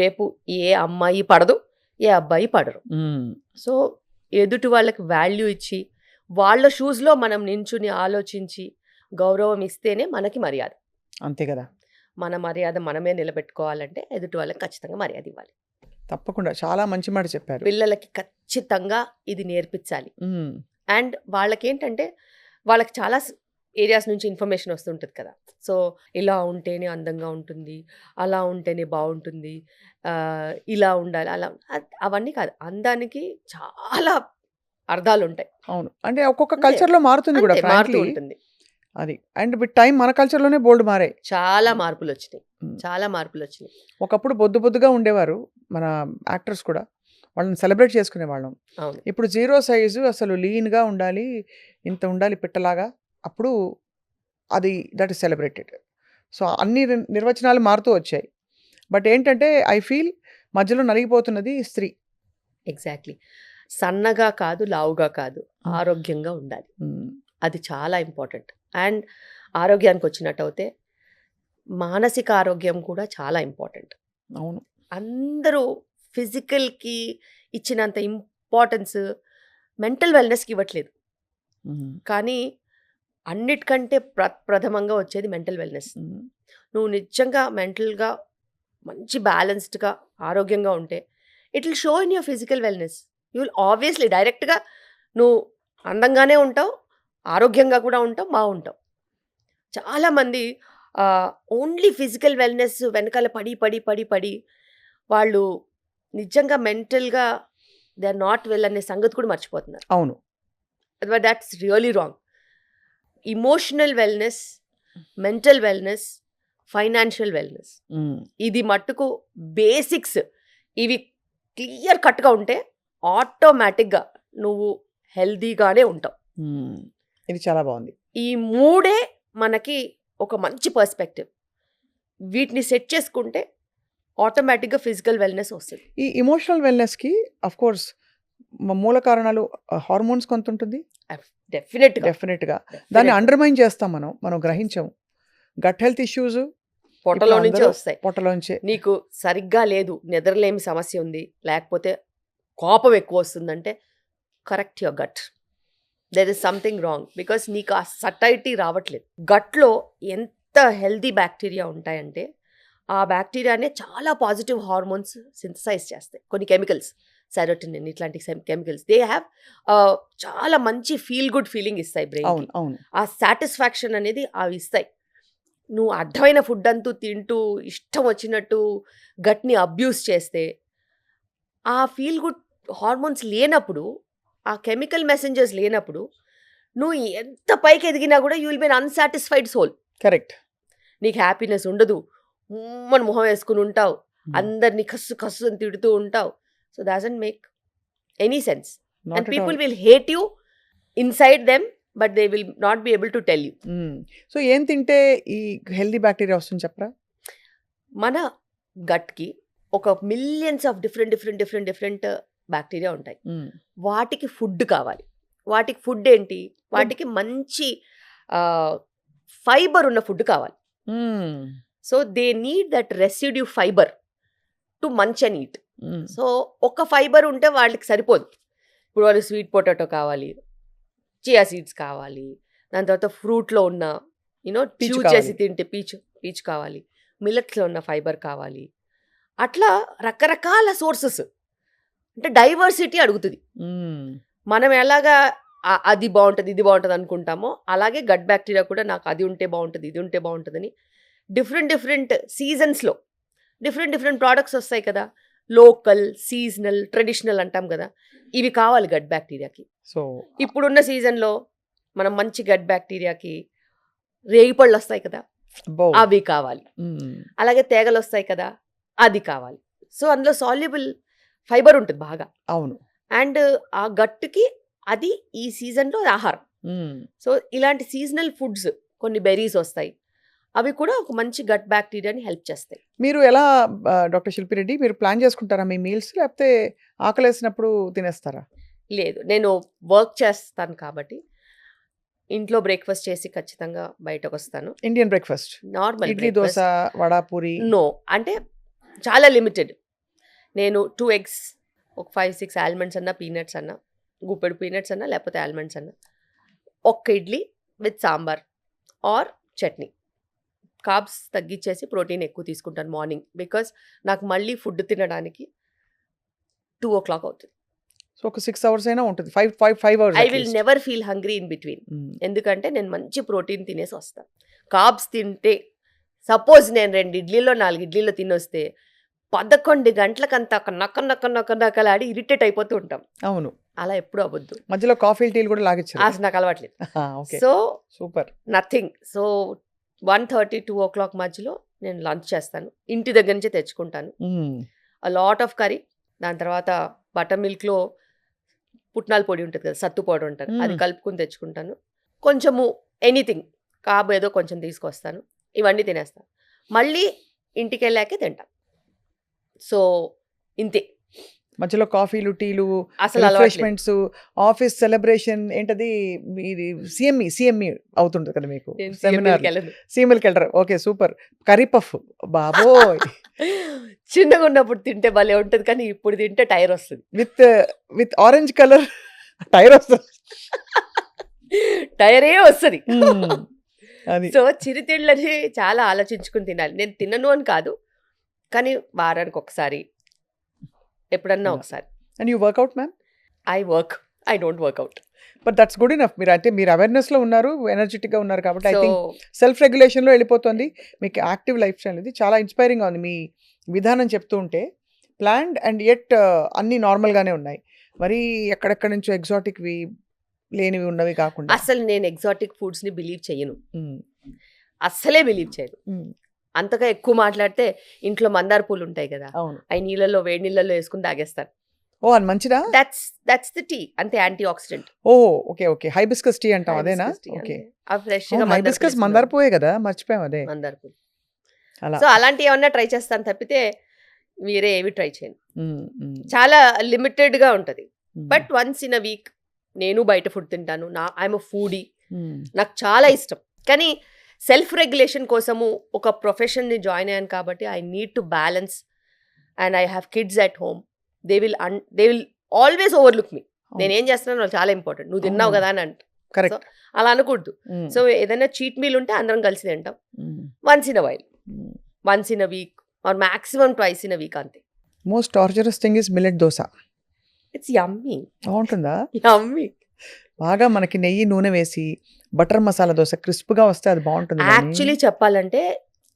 S2: రేపు ఏ అమ్మాయి పడదు, ఏ అబ్బాయి పడరు. సో ఎదుటి వాళ్ళకి వాల్యూ ఇచ్చి వాళ్ళ షూస్లో మనం నించుని ఆలోచించి గౌరవం ఇస్తేనే మనకి మర్యాద.
S1: అంతే కదా.
S2: మన మర్యాద మనమే నిలబెట్టుకోవాలంటే ఎదుటి వాళ్ళకి ఖచ్చితంగా మర్యాద ఇవ్వాలి.
S1: తప్పకుండా, చాలా మంచి మాట చెప్పారు.
S2: పిల్లలకి ఖచ్చితంగా ఇది నేర్పించాలి. అండ్ వాళ్ళకేంటంటే వాళ్ళకి చాలా ఏరియాస్ నుంచి ఇన్ఫర్మేషన్ వస్తుంటుంది కదా. సో ఇలా ఉంటేనే అందంగా ఉంటుంది, అలా ఉంటేనే బాగుంటుంది, ఇలా ఉండాలి, అలా, అవన్నీ కాదు. అందానికి చాలా అర్థాలు ఉంటాయి.
S1: అవును, అంటే ఒక్కొక్క కల్చర్లో మారుతుంది కూడా,
S2: మారుతూ ఉంటుంది
S1: అది. అండ్ విత్ టైం మన కల్చర్లోనే బోల్డ్ మారాయి,
S2: చాలా మార్పులు వచ్చినాయి, చాలా మార్పులు వచ్చినాయి.
S1: ఒకప్పుడు బొద్దుగా ఉండేవారు మన యాక్టర్స్ కూడా, వాళ్ళని సెలబ్రేట్ చేసుకునేవాళ్ళం. ఇప్పుడు 0 సైజు, అసలు లీన్గా ఉండాలి, ఇంత ఉండాలి పిట్టలాగా, అప్పుడు అది దట్ ఈస్ సెలబ్రేటెడ్. సో అన్ని నిర్వచనాలు మారుతూ వచ్చాయి. బట్ ఏంటంటే ఐ ఫీల్ మధ్యలో నలిగిపోతున్నది స్త్రీ.
S2: ఎగ్జాక్ట్లీ. సన్నగా కాదు, లావుగా కాదు, ఆరోగ్యంగా ఉండాలి, అది చాలా ఇంపార్టెంట్. అండ్ ఆరోగ్యానికి వచ్చినట్టు అయితే మానసిక ఆరోగ్యం కూడా చాలా ఇంపార్టెంట్.
S1: అవును,
S2: అందరూ ఫిజికల్కి ఇచ్చినంత ఇంపార్టెన్స్ మెంటల్ వెల్నెస్కి ఇవ్వట్లేదు. కానీ అన్నిటికంటే ప్రథమంగా వచ్చేది మెంటల్ వెల్నెస్. నువ్వు నిజంగా మెంటల్గా మంచి బ్యాలెన్స్డ్గా ఆరోగ్యంగా ఉంటే it will show in your physical wellness. You will obviously డైరెక్ట్గా నువ్వు అందంగానే ఉంటావు, ఆరోగ్యంగా కూడా ఉంటావు, బాగుంటావు. చాలామంది ఓన్లీ ఫిజికల్ వెల్నెస్ వెనకాల పడి పడి పడి పడి వాళ్ళు నిజంగా మెంటల్గా దే ఆర్ నాట్ వెల్ అనే సంగతి కూడా మర్చిపోతున్నారు.
S1: అవును,
S2: that's really wrong. Emotional wellness, mental wellness, financial wellness, ఇది మట్టుకు బేసిక్స్. ఇవి క్లియర్ కట్గా ఉంటే ఆటోమేటిక్గా నువ్వు హెల్దీగానే ఉంటావు.
S1: ఇది చాలా బాగుంది.
S2: ఈ మూడే మనకి ఒక మంచి పర్స్పెక్టివ్. వీటిని సెట్ చేసుకుంటే ఆటోమేటిక్గా ఫిజికల్ వెల్నెస్ వస్తుంది.
S1: ఈ ఇమోషనల్ వెల్నెస్కి అఫ్ కోర్స్ మూల కారణాలు హార్మోన్స్ కొంత ఉంటుంది. డెఫినెట్గా దాన్ని అండర్మైన్ చేస్తాం, మనం గ్రహించాము. గట్ హెల్త్ ఇష్యూస్
S2: పొట్టలో నుంచే వస్తాయి.
S1: పొట్టలోంచే
S2: నీకు సరిగ్గా లేదు, నిద్రలేమి సమస్య ఉంది, లేకపోతే కోపం ఎక్కువ వస్తుందంటే correct your gut. There is something wrong because నీకు ఆ సటైటీ రావట్లేదు. గట్లో ఎంత హెల్దీ బ్యాక్టీరియా ఉంటాయంటే ఆ బ్యాక్టీరియానే చాలా పాజిటివ్ హార్మోన్స్ సింథసైజ్ చేస్తాయి. కొన్ని కెమికల్స్, సెరోటోనిన్ ఇట్లాంటి కెమికల్స్, దే హ్యావ్ చాలా మంచి ఫీల్ గుడ్ ఫీలింగ్ ఇస్తాయి బ్రెయిన్. ఆ సాటిస్ఫాక్షన్ అనేది అవి ఇస్తాయి. నువ్వు అడ్డమైన ఫుడ్ అంటూ తింటూ ఇష్టం వచ్చినట్టు గట్ని అబ్యూస్ చేస్తే ఆ ఫీల్ గుడ్ హార్మోన్స్ లేనప్పుడు, ఆ కెమికల్ మెసెంజర్స్ లేనప్పుడు నువ్వు ఎంత పైకి ఎదిగినా కూడా you will be unsatisfied soul.
S1: Correct.
S2: నీకు హ్యాపీనెస్ ఉండదు, మన మొహం వేసుకుని ఉంటావు, అందరినీ కస్సు కస్సు అని తిడుతూ ఉంటావు. So doesn't make any sense. And people will hate you inside them but they will not be able to tell you.
S1: So ఏం తింటే ఈ హెల్దీ బ్యాక్టీరియా వస్తుంది చెప్పరా?
S2: మన గట్కి ఒక మిలియన్స్ ఆఫ్ డిఫరెంట్ బ్యాక్టీరియా ఉంటాయి. వాటికి ఫుడ్ కావాలి. వాటికి ఫుడ్ ఏంటి? వాటికి మంచి ఫైబర్ ఉన్న ఫుడ్ కావాలి. So they need that residue fibre to munch and eat. So ఒక ఫైబర్ ఉంటే వాళ్ళకి సరిపోదు. ఇప్పుడు వాళ్ళు స్వీట్ పొటాటో కావాలి, చియా సీడ్స్ కావాలి, దాని తర్వాత ఫ్రూట్లో ఉన్న
S1: Peach
S2: చూ చేసి తింటే పీచ్ కావాలి, మిల్లెట్స్లో ఉన్న ఫైబర్ కావాలి. అట్లా రకరకాల సోర్సెస్, అంటే డైవర్సిటీ అడుగుతుంది. మనం ఎలాగా అది బాగుంటుంది ఇది బాగుంటుంది అనుకుంటామో అలాగే గట్ బ్యాక్టీరియా కూడా నాకు అది ఉంటే బాగుంటుంది ఇది ఉంటే బాగుంటుందని డిఫరెంట్ సీజన్స్లో డిఫరెంట్ ప్రోడక్ట్స్ వస్తాయి కదా. లోకల్, సీజనల్, ట్రెడిషనల్ అంటాం కదా. ఇవి కావాలి గట్ బ్యాక్టీరియాకి.
S1: సో
S2: ఇప్పుడున్న సీజన్లో మనం మంచి గట్ బ్యాక్టీరియాకి రేగిపళ్ళు వస్తాయి కదా, అవి కావాలి. అలాగే తేగలు వస్తాయి కదా, అది కావాలి. సో అందులో సాల్యుబుల్ ఫైబర్ ఉంటుంది బాగా.
S1: అవును.
S2: అండ్ ఆ గట్టుకి అది ఈ సీజన్లో ఆహారం. సో ఇలాంటి సీజనల్ ఫుడ్స్, కొన్ని బెర్రీస్ వస్తాయి, అవి కూడా ఒక మంచి గట్ బ్యాక్టీరియాని హెల్ప్ చేస్తాయి.
S1: మీరు ఎలా డాక్టర్ శిల్పిరెడ్డి మీరు ప్లాన్ చేసుకుంటారా మీ మీల్స్, లేకపోతే ఆకలేసినప్పుడు తినేస్తారా?
S2: లేదు, నేను వర్క్ చేస్తాను కాబట్టి ఇంట్లో బ్రేక్ఫాస్ట్ చేసి ఖచ్చితంగా బయటకు వస్తాను.
S1: Indian breakfast,
S2: normal
S1: idli, dosa, vada, puri?
S2: No, అంటే చాలా లిమిటెడ్. నేను 2 eggs, ఒక 5-6 ఆల్మండ్స్ అన్నా, పీనట్స్ అన్నా, గుప్పెడు పీనట్స్ అన్నా, లేకపోతే ఆల్మండ్స్ అన్నా, ఒక్క idli with sambar or chutney. Carbs తగ్గించేసి ప్రోటీన్ ఎక్కువ తీసుకుంటాను మార్నింగ్, బికాస్ నాకు మళ్ళీ ఫుడ్ తినడానికి 2 o'clock అవుతుంది.
S1: సో ఒక 6 hours అయినా ఉంటుంది, 5 hours.
S2: I will never feel hungry in between. ఎందుకంటే నేను మంచి ప్రోటీన్ తినేసి వస్తాను. కార్బ్స్ తింటే, సపోజ్ నేను 2 ఇడ్లీలో 4 ఇడ్లీలో తినొస్తే 11 గంటలకంతా నక్కలాడి ఇరిటేట్ అయిపోతూ ఉంటాం.
S1: అవును,
S2: అలా ఎప్పుడు అవ్వద్దు.
S1: మధ్యలో కాఫీ టీలు కూడా లాగించారు.
S2: అసలు నాకు అలవాట్లేదు.
S1: Okay,
S2: so
S1: super.
S2: Nothing. So 1:30-2 o'clock మధ్యలో నేను లంచ్ చేస్తాను. ఇంటి దగ్గర నుంచే తెచ్చుకుంటాను. లాట్ ఆఫ్ కర్రీ, దాని తర్వాత బటర్ మిల్క్లో పుట్నాల పొడి ఉంటుంది కదా, సత్తు పొడి ఉంటుంది, అది కలుపుకుని తెచ్చుకుంటాను. కొంచెము ఎనీథింగ్ కార్బ్ ఏదో కొంచెం తీసుకొస్తాను. ఇవన్నీ తినేస్తాను. మళ్ళీ ఇంటికి వెళ్ళాకే తింటాను. సో ఇంతే.
S1: మధ్యలో కాఫీలు, టీలు,
S2: అసలు
S1: రిఫ్రెష్మెంట్స్, ఆఫీస్ సెలబ్రేషన్ ఏంటది మీది సిఎంఈ అవుతుంటుంది కదా మీకు సెమినార్, సిఎంఎల్కి వెళ్ళరు. Okay, super. కర్రీ పఫ్, బాబోయ్.
S2: చిన్నగా ఉన్నప్పుడు తింటే భలే ఉంటుంది, కానీ ఇప్పుడు తింటే టైర్ వస్తుంది.
S1: విత్ ఆరెంజ్ కలర్ టైర్ వస్తుంది,
S2: టైరే వస్తుంది.
S1: అది.
S2: సో చిరుతిళ్ళని చాలా ఆలోచించుకుని తినాలి. నేను తినను అని కాదు, కానీ వారానికి ఒకసారి, ఎప్పుడన్నా ఒకసారి.
S1: And you workout ma'am?
S2: I don't workout.
S1: But that's good enough. మీరు అవేర్నెస్లో ఉన్నారు, ఎనర్జెటిక్గా ఉన్నారు కాబట్టి ఐ
S2: సో
S1: థింక్ సెల్ఫ్ రెగ్యులేషన్లో వెళ్ళిపోతుంది. మీకు యాక్టివ్ లైఫ్ స్టైల్ ఇది చాలా ఇన్స్పైరింగ్గా ఉంది. మీ విధానం చెప్తూ ఉంటే ప్లాన్డ్ అండ్ ఎట్ అన్నీ నార్మల్గానే ఉన్నాయి. మరి ఎక్కడెక్కడి నుంచో ఎగ్జాటిక్వి లేనివి ఉన్నవి కాకుండా.
S2: అసలు నేను ఎగ్జాటిక్ ఫుడ్స్ని బిలీవ్ చేయను, అస్సలే బిలీవ్ చేయను. అంతగా ఎక్కువ మాట్లాడితే ఇంట్లో మందార పూలు ఉంటాయి కదా,
S1: అవును,
S2: అవి నీళ్ళలో, వేడి నీళ్ళలో వేసుకుని తాగేస్తాను.
S1: ఓ అది మంచిదా?
S2: దట్స్ ది టీ, అంతే, యాంటీ ఆక్సిడెంట్.
S1: ఓ ఓకే ఓకే, హైబిస్కస్ టీ అంటాం అదేనా? ఓకే, హైబిస్కస్ మందార పూయే కదా, మర్చిపోయాం అదే
S2: మందార పూలు.
S1: అలా.
S2: సో అలాంటివి ఏమన్నా ట్రై చేస్తాను తప్పితే వేరే ఏవి ట్రై చేయను. చాలా లిమిటెడ్గా ఉంటుంది. But once in a week నేను బయట ఫుడ్ తింటాను. ఐఎమ్ అ ఫుడీ, నాకు చాలా ఇష్టం. కానీ సెల్ఫ్ రెగ్యులేషన్ కోసము ఒక ప్రొఫెషన్ని జాయిన్ అయ్యాను కాబట్టి I need to balance and I have kids at home. They will always overlook me. నేనేం చేస్తున్నాను వాళ్ళు చాలా ఇంపార్టెంట్, నువ్వు తిన్నావు కదా అని అంట.
S1: కరెక్ట్,
S2: అలా అనకూడదు. సో ఏదైనా చీట్ మీల్ ఉంటే అందరం కలిసి తింటాం. Once in a while, once in a week or maximum twice in a week, అంతే.
S1: Most torturous thing is millet dosa.
S2: It's yummy.
S1: బాగుంటుందా?
S2: యమ్మీ.
S1: బాగా మనకి నెయ్యి, నూనె వేసి బటర్ మసాలా దోశ క్రిస్ప్గా వస్తే అది బాగుంటుంది.
S2: యాక్చువల్లీ చెప్పాలంటే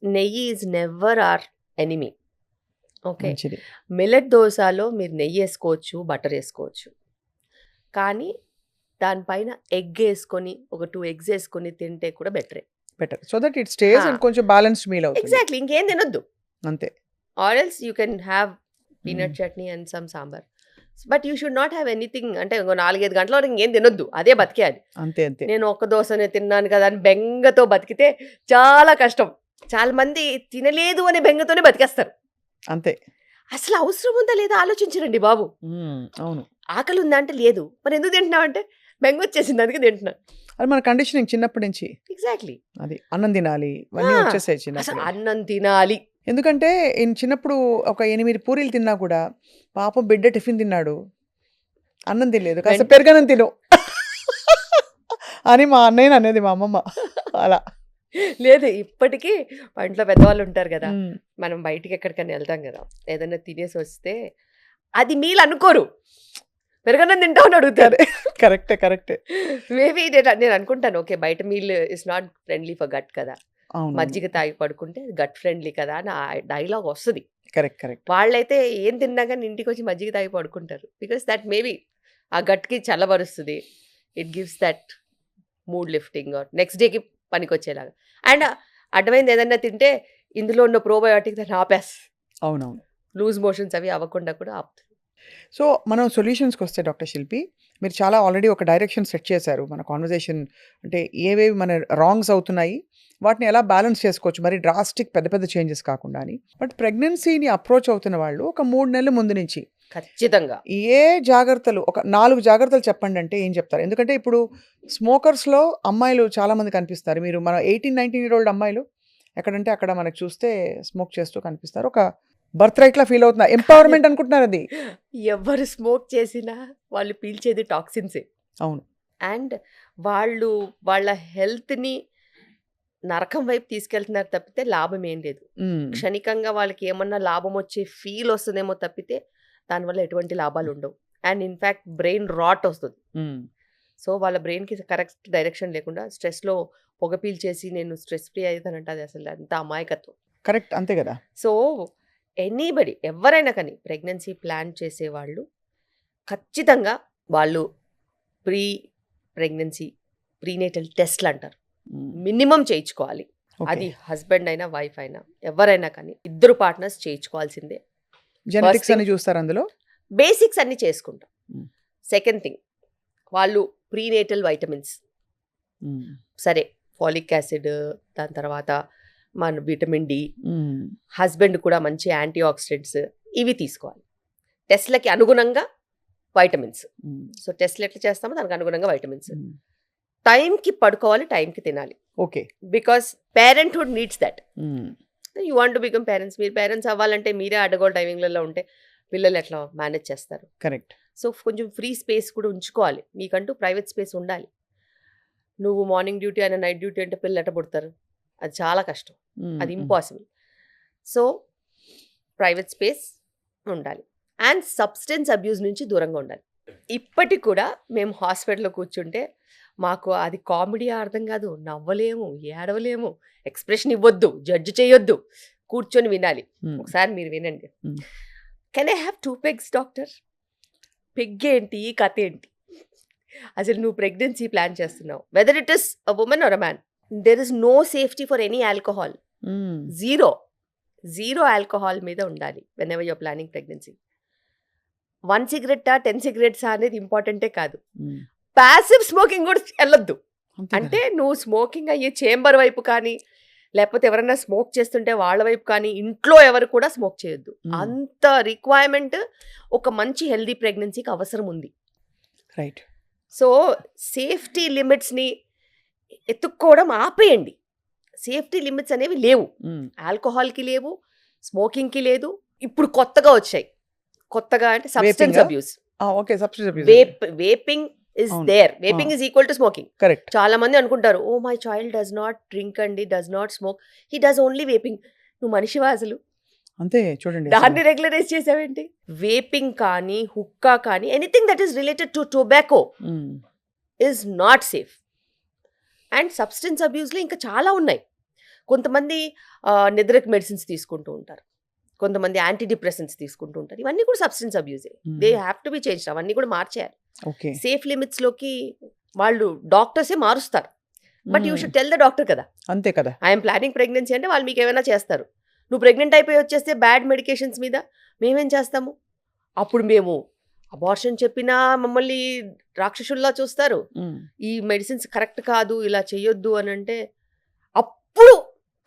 S2: neyyi is never our enemy. Okay, millet దోశలో మీరు నెయ్యి వేసుకోవచ్చు, బటర్ వేసుకోవచ్చు, కానీ దానిపైన ఎగ్ వేసుకొని ఒక 2 eggs వేసుకొని తింటే కూడా బెటరే.
S1: Better. So that it stays
S2: ఆ.
S1: అండ్ కొంచెం బ్యాలెన్స్డ్ మీల్ అవుతుంది.
S2: ఎగ్జాక్ట్లీ, ఇంకేం తినొద్దు.
S1: అంతే.
S2: Or else you can have peanut chutney and some sambar. But you should not have anything, అంటే 4-5 గంటల వరకు ఇంకేం తినొద్దు, అదే బతికేయాలి.
S1: అంతే అంతే.
S2: నేను ఒక్క దోశనే తిన్నాను కదా అని బెంగతో బతికితే చాలా కష్టం. చాలా మంది తినలేదు అనే బెంగతోనే బతికేస్తారు.
S1: అంతే.
S2: అసలు అవసరం ఉందా లేదా ఆలోచించరండి బాబు.
S1: అవును.
S2: ఆకలి ఉందా అంటే లేదు, మరి ఎందుకు తింటున్నావు అంటే బెంగ వచ్చేసింది అందుకే తింటున్నా.
S1: అది మన కండిషనింగ్ చిన్నప్పటి నుంచి.
S2: ఎగ్జాక్ట్లీ.
S1: అది అన్నం తినాలి ఇవన్నీ వచ్చేసాయి
S2: అసలు
S1: చిన్నప్పుడు.
S2: అన్నం తినాలి.
S1: ఎందుకంటే చిన్నప్పుడు ఒక 8 పూరీలు తిన్నా కూడా పాపం బిడ్డ టిఫిన్ తిన్నాడు, అన్నం తినలేదు, కాస్త పెరగనం తిను అని మా అన్నయ్య అనేది మా అమ్మమ్మ. అలా
S2: లేదు, ఇప్పటికీ మా ఇంట్లో పెద్దవాళ్ళు ఉంటారు కదా, మనం బయటికి ఎక్కడికైనా వెళ్తాం కదా, ఏదైనా తినేసి వస్తే అది మీల్ అనుకోరు, పెరగనం తింటావు అని అడుగుతారు.
S1: కరెక్టే కరెక్టే.
S2: మేబీ నేను అనుకుంటాను, ఓకే బయట meal is not friendly for gut కదా, మజ్జిగ తాగి పడుకుంటే గట్ ఫ్రెండ్లీ కదా అని ఆ డైలాగ్ వస్తుంది.
S1: Correct correct.
S2: వాళ్ళైతే ఏం తిన్నా కానీ ఇంటికి వచ్చి మజ్జిగ తాగి పడుకుంటారు, బికాస్ దట్ మేబీ ఆ గట్కి చల్లబరుస్తుంది. It gives that mood lifting or next డేకి పనికొచ్చేలాగా. అండ్ అడ్డమైంది ఏదైనా తింటే ఇందులో ఉన్న ప్రోబయోటిక్ దాన్ని ఆపేస్.
S1: అవునవును.
S2: లూజ్ మోషన్స్ అవి అవ్వకుండా కూడా ఆపుతుంది.
S1: సో మనం సొల్యూషన్స్కి వస్తే డాక్టర్ శిల్పి, మీరు చాలా ఆల్రెడీ ఒక డైరెక్షన్ సెట్ చేశారు మన కాన్వర్జేషన్. అంటే ఏవేవి మన రాంగ్స్ అవుతున్నాయి, వాటిని ఎలా బ్యాలెన్స్ చేసుకోవచ్చు, మరి డ్రాస్టిక్ పెద్ద పెద్ద చేంజెస్ కాకుండా అని. బట్ ప్రెగ్నెన్సీని అప్రోచ్ అవుతున్న వాళ్ళు ఒక 3 నెలల ముందు నుంచి
S2: ఖచ్చితంగా
S1: ఏ జాగ్రత్తలు, ఒక 4 జాగ్రత్తలు చెప్పండి అంటే ఏం చెప్తారు? ఎందుకంటే ఇప్పుడు స్మోకర్స్లో అమ్మాయిలు చాలామంది కనిపిస్తారు. మీరు మన 18-19 year old అమ్మాయిలు ఎక్కడంటే అక్కడ మనకు చూస్తే స్మోక్ చేస్తూ కనిపిస్తారు. ఒక బర్త్ రైట్లా ఫీల్ అవుతున్నారు, ఎంపవర్మెంట్ అనుకుంటున్నారు అది.
S2: ఎవరు స్మోక్ చేసినా వాళ్ళు పీల్చేది టాక్సిన్సే.
S1: అవును.
S2: అండ్ వాళ్ళు వాళ్ళ హెల్త్ని నరకం వైపు తీసుకెళ్తున్నారు తప్పితే లాభం ఏం లేదు. క్షణికంగా వాళ్ళకి ఏమన్నా లాభం వచ్చే ఫీల్ వస్తుందేమో తప్పితే దానివల్ల ఎటువంటి లాభాలు ఉండవు. అండ్ ఇన్ఫ్యాక్ట్ బ్రెయిన్ రాట్ వస్తుంది. సో వాళ్ళ బ్రెయిన్కి కరెక్ట్ డైరెక్షన్ లేకుండా స్ట్రెస్లో పొగ పీల్చేసి నేను స్ట్రెస్ ఫ్రీ అవుతానంటే అది అసలు అంత అమాయకత్వం.
S1: కరెక్ట్, అంతే కదా.
S2: సో ఎనీబడి ఎవరైనా కానీ ప్రెగ్నెన్సీ ప్లాన్ చేసేవాళ్ళు ఖచ్చితంగా వాళ్ళు ప్రెగ్నెన్సీ ప్రీనేటల్ టెస్ట్లు అంటారు, మినిమం చేయించుకోవాలి. అది హస్బెండ్ అయినా వైఫ్ అయినా ఎవరైనా కానీ ఇద్దరు పార్ట్నర్స్ చేయించుకోవాల్సిందే.
S1: జెనెటిక్స్ అని చూస్తారు అందులో,
S2: బేసిక్స్ అన్ని చేసుకుంటాం. సెకండ్ థింగ్, వాళ్ళు ప్రీనేటల్ వైటమిన్స్, సరే ఫాలిక్ యాసిడ్, దాని తర్వాత మన విటమిన్ డి, హస్బెండ్ కూడా మంచి యాంటీ ఆక్సిడెంట్స్ ఇవి తీసుకోవాలి. టెస్ట్లకి అనుగుణంగా వైటమిన్స్. సో టెస్ట్లు ఎట్లా చేస్తామో దానికి అనుగుణంగా వైటమిన్స్. టైంకి పడుకోవాలి, టైంకి తినాలి.
S1: Okay.
S2: Because parenthood needs that. You want to become parents. మీరు పేరెంట్స్ అవ్వాలంటే మీరే అడ్డగోలు టైమింగ్లలో ఉంటే పిల్లలు ఎట్లా మేనేజ్ చేస్తారు?
S1: కరెక్ట్.
S2: సో కొంచెం ఫ్రీ స్పేస్ కూడా ఉంచుకోవాలి, మీకంటూ ప్రైవేట్ స్పేస్ ఉండాలి. నువ్వు మార్నింగ్ డ్యూటీ అయినా నైట్ డ్యూటీ అంటే పిల్లలు ఎట్ట పుడతారు? అది చాలా కష్టం, అది ఇంపాసిబుల్. సో ప్రైవేట్ స్పేస్ ఉండాలి. అండ్ సబ్స్టెన్స్ అబ్యూస్ నుంచి దూరంగా ఉండాలి. ఇప్పటికి కూడా మేము హాస్పిటల్లో కూర్చుంటే మాకు అది కామెడీ అర్థం కాదు, నవ్వలేము, ఏడవలేము, ఎక్స్ప్రెషన్ ఇవ్వద్దు, జడ్జ్ చేయొద్దు, కూర్చొని వినాలి. ఒకసారి మీరు వినండి. Can I have 2 pegs doctor? Peg ఏంటి, కథ ఏంటి? అసలు నువ్వు ప్రెగ్నెన్సీ ప్లాన్ చేస్తున్నావు, whether it is a women or a man, there is no safety for any alcohol. Zero alcohol మీద ఉండాలి when ever you're planning pregnancy. 1 cigarette 10 cigarettes అనేది ఇంపార్టెంటే కాదు, ప్యాసివ్ స్మోకింగ్ కూడా వెళ్ళొద్దు. అంటే నువ్వు స్మోకింగ్ అయ్యే చేంబర్ వైపు కానీ, లేకపోతే ఎవరైనా స్మోక్ చేస్తుంటే వాళ్ళ వైపు కానీ, ఇంట్లో ఎవరు కూడా స్మోక్ చేయొద్దు. అంత రిక్వైర్మెంట్ ఒక మంచి హెల్దీ ప్రెగ్నెన్సీకి అవసరం ఉంది.
S1: రైట్.
S2: సో సేఫ్టీ లిమిట్స్ని ఎత్తుక్కోవడం ఆపేయండి. సేఫ్టీ లిమిట్స్ అనేవి లేవు, ఆల్కహాల్కి లేవు, స్మోకింగ్కి లేదు. ఇప్పుడు కొత్తగా వచ్చాయి, కొత్తగా అంటే substance abuse.
S1: Okay, substance abuse.
S2: Vaping is there. Vaping is equal to smoking.
S1: Correct.
S2: చాలా మంది అనుకుంటారు, oh my child does not drink అండి, does not smoke, he does only vaping. నువ్వు మనిషివా అసలు?
S1: అంతే చూడండి,
S2: దాన్ని రెగ్యులరైజ్ చేసావేంటి? వేపింగ్ కానీ, హుక్కా కానీ, anything that is related to tobacco is not safe. And substance అబ్యూస్లో ఇంకా చాలా ఉన్నాయి. కొంతమంది నిద్రకు మెడిసిన్స్ తీసుకుంటూ ఉంటారు, కొంతమంది యాంటీ డిప్రెసెంట్స్ తీసుకుంటూ ఉంటారు. ఇవన్నీ కూడా సబ్స్టెన్స్ అబ్యూసే. They have to be changed. అవన్నీ కూడా మార్చేయాలి.
S1: ఓకే.
S2: సేఫ్ లిమిట్స్లోకి వాళ్ళు డాక్టర్సే మారుస్తారు. But you should tell the doctor కదా,
S1: అంతే కదా.
S2: ఐఎమ్ ప్లానింగ్ ప్రెగ్నెన్సీ అంటే వాళ్ళు మీకు ఏమైనా చేస్తారు. నువ్వు ప్రెగ్నెంట్ అయిపోయి వచ్చేస్తే బ్యాడ్ మెడికేషన్స్ మీద మేమేం చేస్తాము? అప్పుడు మేము అబార్షన్ చెప్పినా మమ్మల్ని రాక్షసుల్లా చూస్తారు. ఈ మెడిసిన్స్ కరెక్ట్ కాదు, ఇలా చెయ్యొద్దు అని అంటే అప్పుడు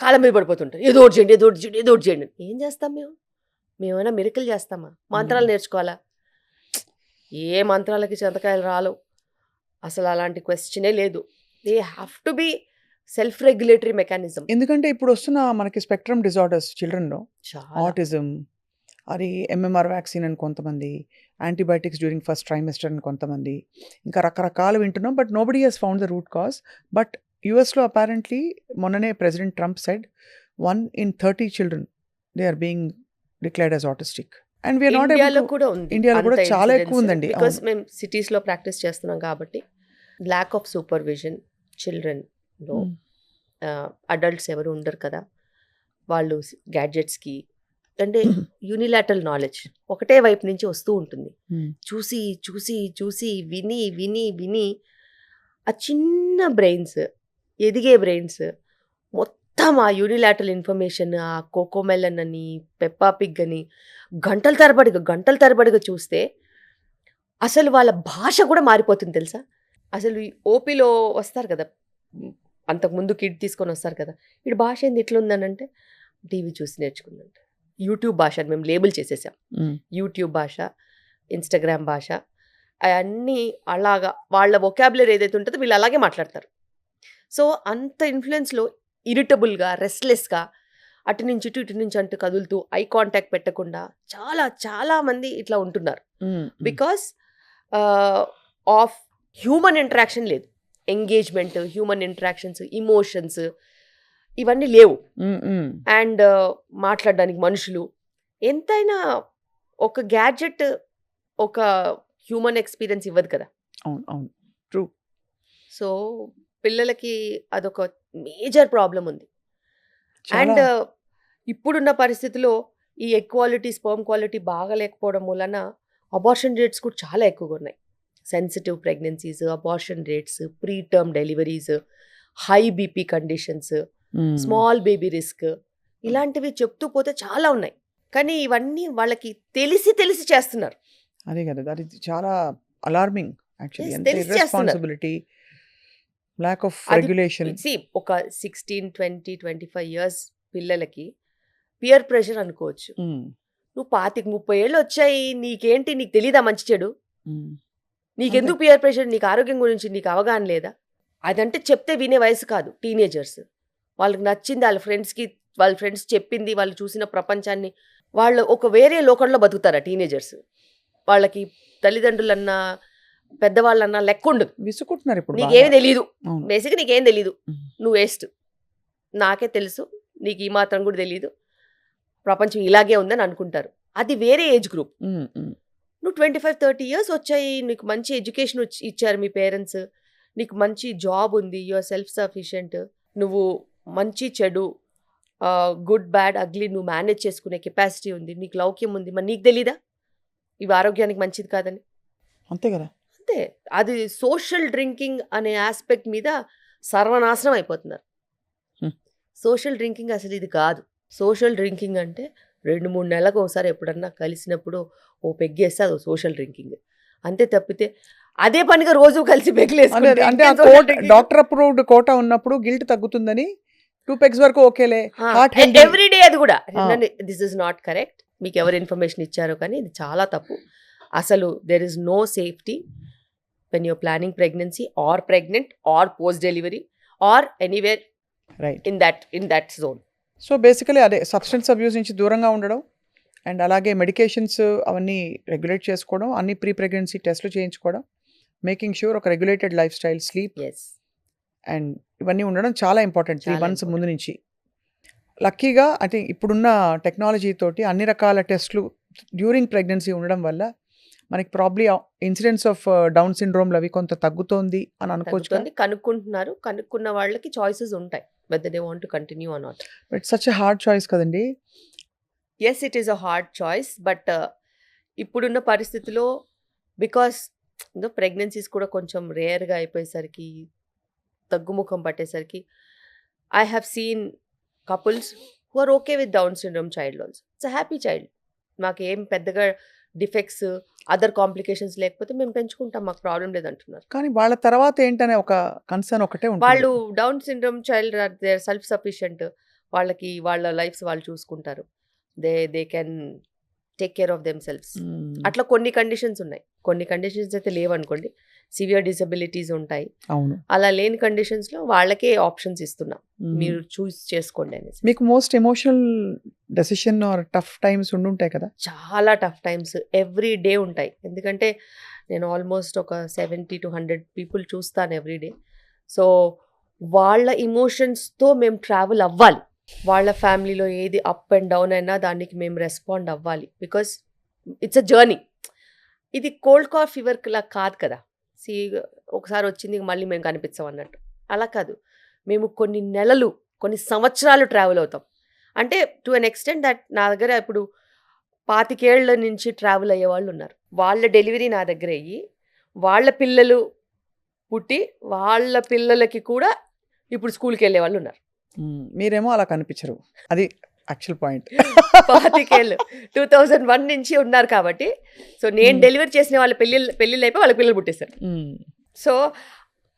S2: కాలం మీద పడిపోతుంటారు. ఏదో ఒకటి చేయండి, ఏదో ఒకటి చేయండి, ఏదో ఒకటి చేయండి. ఏం చేస్తాం మేము? మేమైనా మిరకల్ చేస్తామా? మంత్రాలు నేర్చుకోవాలా? ఏ మంత్రాలకి చింతకాయలు రాలవు. అసలు అలాంటి క్వశ్చనే లేదు. They have to B self regulatory mechanism.
S1: ఎందుకంటే ఇప్పుడు వస్తున్న మనకి స్పెక్ట్రమ్ డిజార్డర్స్ చిల్డ్రన్లో
S2: చాలా
S1: ఆటిజం, అది ఎంఎంఆర్ వ్యాక్సిన్ అని కొంతమంది, యాంటీబయాటిక్స్ డ్యూరింగ్ ఫస్ట్ ట్రైమెస్టర్ అని కొంతమంది, ఇంకా రకరకాలు వింటున్నాం. But nobody has found the root cause. But యుఎస్లో అపారెంట్లీ మొన్ననే president Trump said 1 in 30 children they are being declared as autistic. And we're not
S2: ఇండియాలో కూడా ఉంది.
S1: ఇండియాలో కూడా చాలా ఎక్కువ ఉందండి.
S2: బికాస్ మేము సిటీస్లో ప్రాక్టీస్ చేస్తున్నాం కాబట్టి ల్యాక్ ఆఫ్ సూపర్విజన్ చిల్డ్రన్లో. అడల్ట్స్ ఎవరు ఉండరు కదా, వాళ్ళు గ్యాడ్జెట్స్కి అంటే యూనిలాటరల్ నాలెడ్జ్ ఒకటే వైపు నుంచి వస్తూ ఉంటుంది. చూసి చూసి చూసి విని విని విని ఆ చిన్న బ్రెయిన్స్, ఎదిగే బ్రెయిన్స్ మొత్తం ఆ యూనిలాటరల్ ఇన్ఫర్మేషన్, ఆ కోకోమెలన్ అని, పెప్పా పిగ్ అని గంటల తరబడిగా చూస్తే అసలు వాళ్ళ భాష కూడా మారిపోతుంది తెలుసా. అసలు ఈ ఓపీలో వస్తారు కదా, అంతకుముందు కిడ్ తీసుకొని వస్తారు కదా, వీడి భాష ఏంది ఇట్లా ఉందనంటే టీవీ చూసి నేర్చుకుందంట. యూట్యూబ్ భాష అని మేము లేబుల్ చేసేసాం. యూట్యూబ్ భాష, ఇన్స్టాగ్రామ్ భాష, అవన్నీ అలాగా వాళ్ళ వొకాబులరీ ఏదైతే ఉంటుందో వీళ్ళు అలాగే మాట్లాడతారు. సో అంత ఇన్ఫ్లుయెన్స్లో ఇరిటబుల్గా, రెస్ట్లెస్గా అటు నుంచి ఇటు నుంచి అంటూ కదులుతూ ఐ కాంటాక్ట్ పెట్టకుండా చాలా చాలా మంది ఇట్లా ఉంటున్నారు. బికాస్ ఆఫ్ హ్యూమన్ ఇంటరాక్షన్ లేదు, ఎంగేజ్మెంట్, హ్యూమన్ ఇంటరాక్షన్స్, ఇమోషన్స్ ఇవన్నీ లేవు. అండ్ మాట్లాడడానికి మనుషులు, ఎంతైనా ఒక గ్యాడ్జెట్ ఒక హ్యూమన్ ఎక్స్పీరియన్స్ ఇవ్వదు కదా.
S1: అవును అవును, ట్రూ.
S2: సో పిల్లలకి అదొక మేజర్ ప్రాబ్లం ఉంది. అండ్ ఇప్పుడున్న పరిస్థితిలో ఈ ఎగ్ క్వాలిటీ, స్పర్మ్ క్వాలిటీ బాగా లేకపోవడం వలన అబార్షన్ రేట్స్ కూడా చాలా ఎక్కువగా ఉన్నాయి. Sensitive pregnancies, abortion rates, pre term deliveries, high BP conditions, small baby risk, ఇలాంటివి చెప్తూ పోతే చాలా ఉన్నాయి. కానీ ఇవన్నీ వాళ్ళకి తెలిసి చేస్తున్నారు.
S1: అదే కదా, అది చాలా అలార్మింగ్ యాక్చువల్లీ.
S2: Yes,
S1: ఎంత
S2: తెలిసి చేస్తున్నారు.
S1: ఇర్రెస్పాన్సిబిలిటీ, ల్యాక్ ఆఫ్
S2: అది
S1: రెగ్యులేషన్.
S2: ఒక 16, 20, 25 ఇయర్స్ పిల్లలకి పియర్ ప్రెషర్ అనుకోవచ్చు. నువ్వు 25, 30 ఏళ్ళు వచ్చాయి, నీకేంటి, నీకు తెలీదా మంచి చెడు? నీకెందుకు పియర్ ప్రెషర్? నీకు ఆరోగ్యం గురించి నీకు అవగాహన లేదా? అదంటే చెప్తే వినే వయసు కాదు. టీనేజర్స్ వాళ్ళకి నచ్చింది, వాళ్ళ ఫ్రెండ్స్ చెప్పింది, వాళ్ళు చూసిన ప్రపంచాన్ని, వాళ్ళు ఒక వేరే లోకంలో బతుకుతారా టీనేజర్స్? వాళ్ళకి తల్లిదండ్రులన్నా పెద్దవాళ్ళన్నా లెక్క ఉండదు.
S1: విసుకుంటున్నారు ఇప్పుడు.
S2: నీకేమీ తెలీదు,
S1: అవును.
S2: బేసిక్గా నీకేం తెలీదు, నువ్వు వేస్ట్, నాకే తెలుసు, నీకు ఈ మాత్రం కూడా తెలీదు, ప్రపంచం ఇలాగే ఉందని అనుకుంటారు. అది వేరే ఏజ్ గ్రూప్. నువ్వు 25, 30 ఇయర్స్ వచ్చాయి, నీకు మంచి ఎడ్యుకేషన్ ఇచ్చారు మీ పేరెంట్స్, నీకు మంచి జాబ్ ఉంది, యు ఆర్ సెల్ఫ్ సఫిషియెంట్, నువ్వు మంచి చెడు, గుడ్ బ్యాడ్ అగ్లీ నువ్వు మేనేజ్ చేసుకునే కెపాసిటీ ఉంది, నీకు లౌక్యం ఉంది, మరి నీకు తెలీదా ఇవి ఆరోగ్యానికి మంచిది కాదని?
S1: అంతే కదా.
S2: అంతే. అది సోషల్ డ్రింకింగ్ అనే ఆస్పెక్ట్ మీద సర్వనాశనం అయిపోతున్నారు. సోషల్ డ్రింకింగ్ అసలు ఇది కాదు. సోషల్ డ్రింకింగ్ అంటే 2-3 నెలలకు ఒకసారి ఎప్పుడన్నా కలిసినప్పుడు ఓ పెగ్గేస్తే అది సోషల్ డ్రింకింగ్ అంతే. తప్పితే అదే పనిగా రోజు కలిసి పెగ్గులేసుకుంటే
S1: అంటే డాక్టర్ అప్రూవ్డ్ కోటా ఉన్నప్పుడు గిల్ట్ తగ్గుతుందని 2 pegs వరకు ఓకేలే.
S2: ఎవ్రీ డే అది కూడా దిస్ ఇస్ నాట్ కరెక్ట్. మీకు ఎవరు ఇన్ఫర్మేషన్ ఇచ్చారో కానీ ఇది చాలా తప్పు. అసలు there is no safety when you're planning pregnancy or pregnant or post delivery or anywhere
S1: right
S2: in that zone.
S1: So basically అదే సబ్స్టెన్స్ అబ్యూస్ నుంచి దూరంగా ఉండడం, అండ్ అలాగే మెడికేషన్స్ అవన్నీ రెగ్యులేట్ చేసుకోవడం, అన్ని ప్రీ ప్రెగ్నెన్సీ టెస్ట్లు చేయించుకోవడం, మేకింగ్ ష్యూర్ ఒక regulated life style, sleep and ఇవన్నీ ఉండడం చాలా ఇంపార్టెంట్ 3 months ముందు నుంచి. లక్కీగా అంటే ఇప్పుడున్న టెక్నాలజీ తోటి అన్ని రకాల టెస్ట్లు డ్యూరింగ్ ప్రెగ్నెన్సీ ఉండడం వల్ల మనకి ప్రాబ్లీ ఇన్సిడెన్స్ ఆఫ్ డౌన్ సిండ్రోమ్లు అవి కొంత తగ్గుతోంది అని అనుకోవచ్చు.
S2: కనుక్కుంటున్నారు, కనుక్కున్న వాళ్ళకి చాయిసెస్ ఉంటాయి whether they want to continue or not.
S1: But it's such a hard choice కదండి.
S2: Yes, it is a hard choice, but ఇప్పుడున్న పరిస్థితిలో బికాస్ ప్రెగ్నెన్సీస్ కూడా కొంచెం రేర్గా అయిపోయేసరికి, తగ్గుముఖం పట్టేసరికి, I have seen couples who are okay with down syndrome child also. It's a happy child. మాకు ఏం పెద్దగా డిఫెక్ట్స్, అదర్ కాంప్లికేషన్స్ లేకపోతే మేము పెంచుకుంటాం, మాకు ప్రాబ్లం లేదంటున్నారు.
S1: కానీ వాళ్ళ తర్వాత ఏంటనే ఒక కన్సర్న్ ఒకటే ఉంటుంది.
S2: వాళ్ళు down syndrome child are they self sufficient. వాళ్ళకి వాళ్ళ లైఫ్స్ వాళ్ళు చూసుకుంటారు. They can take care of them selves. అట్లా కొన్ని కండిషన్స్ ఉన్నాయి. కొన్ని కండిషన్స్ అయితే లేవనుకోండి, సివియర్ డిసబిలిటీస్ ఉంటాయి.
S1: అవును.
S2: అలా లేని కండిషన్స్లో వాళ్ళకే ఆప్షన్స్ ఇస్తున్నాం, మీరు చూస్ చేసుకోండి అనేసి.
S1: మీకు most emotional decision or tough times ఉండుంటాయి కదా?
S2: చాలా టఫ్ టైమ్స్ ఎవ్రీ డే ఉంటాయి. ఎందుకంటే నేను ఆల్మోస్ట్ ఒక 70 to 100 పీపుల్ చూస్తాను ఎవ్రీ డే. సో వాళ్ళ ఇమోషన్స్తో మేము ట్రావెల్ అవ్వాలి. వాళ్ళ ఫ్యామిలీలో ఏది అప్ అండ్ డౌన్ అయినా దానికి మేము రెస్పాండ్ అవ్వాలి. Because it's a journey. ఇది కోల్డ్ కాఫ్ ఫీవర్లా కాదు కదా. ఒకసారి వచ్చింది మళ్ళీ మేము కనిపించాం అన్నట్టు అలా కాదు. మేము కొన్ని నెలలు, కొన్ని సంవత్సరాలు ట్రావెల్ అవుతాం. అంటే టు అన్ ఎక్స్టెంట్ దట్ నా దగ్గర ఇప్పుడు 25 ఏళ్ల నుంచి ట్రావెల్ అయ్యే వాళ్ళు ఉన్నారు. వాళ్ళ డెలివరీ నా దగ్గర అయ్యి, వాళ్ళ పిల్లలు పుట్టి, వాళ్ళ పిల్లలకి కూడా ఇప్పుడు స్కూల్కి వెళ్ళే వాళ్ళు ఉన్నారు.
S1: మీరేమో అలా కనిపించరు, అది యాక్చువల్ పాయింట్.
S2: 25 ఏళ్ళు 2001 నుంచి ఉన్నారు కాబట్టి. సో నేను డెలివరీ చేసిన వాళ్ళ పెళ్ళిళ్ళు అయిపోయి వాళ్ళ పిల్లలు పుట్టేశారు. సో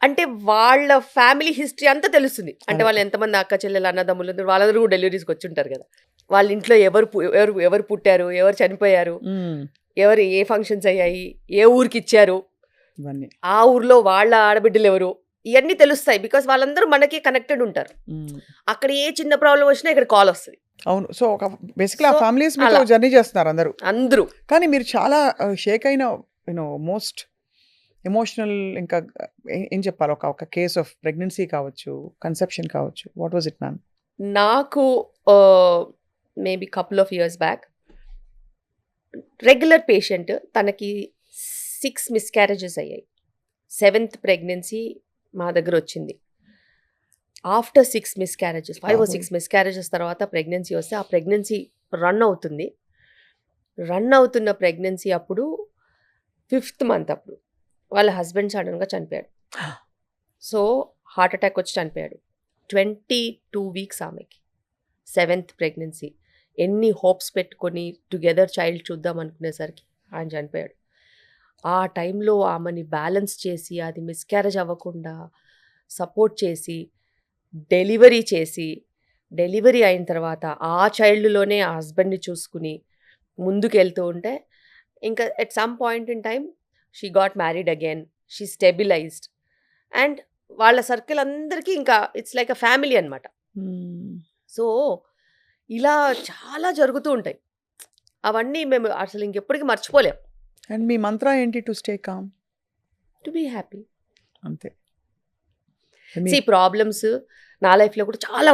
S2: అంటే వాళ్ళ ఫ్యామిలీ హిస్టరీ అంతా తెలుస్తుంది. అంటే వాళ్ళు ఎంతమంది అక్క చెల్లెలు అన్నదమ్ములు వాళ్ళందరూ కూడా డెలివరీస్కి వచ్చి ఉంటారు కదా. వాళ్ళ ఇంట్లో ఎవరు పుట్టారు, ఎవరు చనిపోయారు, ఎవరు ఏ ఫంక్షన్స్ అయ్యాయి, ఏ ఊరికి ఇచ్చారు, ఆ ఊర్లో వాళ్ళ ఆడబిడ్డలు ఎవరు, ఇవన్నీ తెలుస్తాయి. బికాస్ వాళ్ళందరూ మనకి కనెక్టెడ్ ఉంటారు. అక్కడ ఏ చిన్న ప్రాబ్లం వచ్చినా ఇక్కడ కాల్ వస్తుంది.
S1: అవును. సో ఒక బేసికలీ ఆ ఫ్యామిలీస్ మీతో జర్నీ చేస్తున్నారు అందరూ. కానీ మీరు చాలా షేక్ అయిన మోస్ట్ ఎమోషనల్, ఇంకా ఏం చెప్పాలి, ఒక కేస్ ఆఫ్ ప్రెగ్నెన్సీ కావచ్చు, కన్సెప్షన్ కావచ్చు, వాట్ వాజ్ ఇట్ మ్యామ్?
S2: నాకు maybe couple of years back regular patient, తనకి 6 మిస్క్యారేజెస్ అయ్యాయి. 7th ప్రెగ్నెన్సీ మా దగ్గర వచ్చింది. ఆఫ్టర్ 6 మిస్క్యారేజెస్, 5 or 6 మిస్క్యారేజెస్ తర్వాత ప్రెగ్నెన్సీ వస్తే, ఆ ప్రెగ్నెన్సీ రన్ అవుతున్న ప్రెగ్నెన్సీ అప్పుడు 5th మంత్ అప్పుడు వాళ్ళ హస్బెండ్ సడన్గా చనిపోయాడు. సో హార్ట్ అటాక్ వచ్చి చనిపోయాడు. 22 వీక్స్ ఆమెకి, 7th ప్రెగ్నెన్సీ. ఎన్ని హోప్స్ పెట్టుకొని టుగెదర్ చైల్డ్ చూద్దాం అనుకునేసరికి ఆయన చనిపోయాడు. ఆ టైంలో ఆమెని బ్యాలెన్స్ చేసి, అది మిస్క్యారేజ్ అవ్వకుండా సపోర్ట్ చేసి, డెలివరీ అయిన తర్వాత ఆ చైల్డ్లోనే ఆ హస్బెండ్ని చూసుకుని ముందుకు వెళ్తూ ఉంటే, ఇంకా at some point in time she got married again, she stabilised. And వాళ్ళ సర్కిల్ అందరికీ ఇంకా ఇట్స్ లైక్ అ ఫ్యామిలీ అనమాట. సో ఇలా చాలా జరుగుతూ ఉంటాయి. అవన్నీ మేము అసలు ఇంకెప్పటికీ మర్చిపోలేం.
S1: అండ్ మీ మంత్ర ఏంటి? To stay calm,
S2: to be happy,
S1: అంతే.
S2: ప్రాబ్లమ్స్ నా లైఫ్లో కూడా చాలా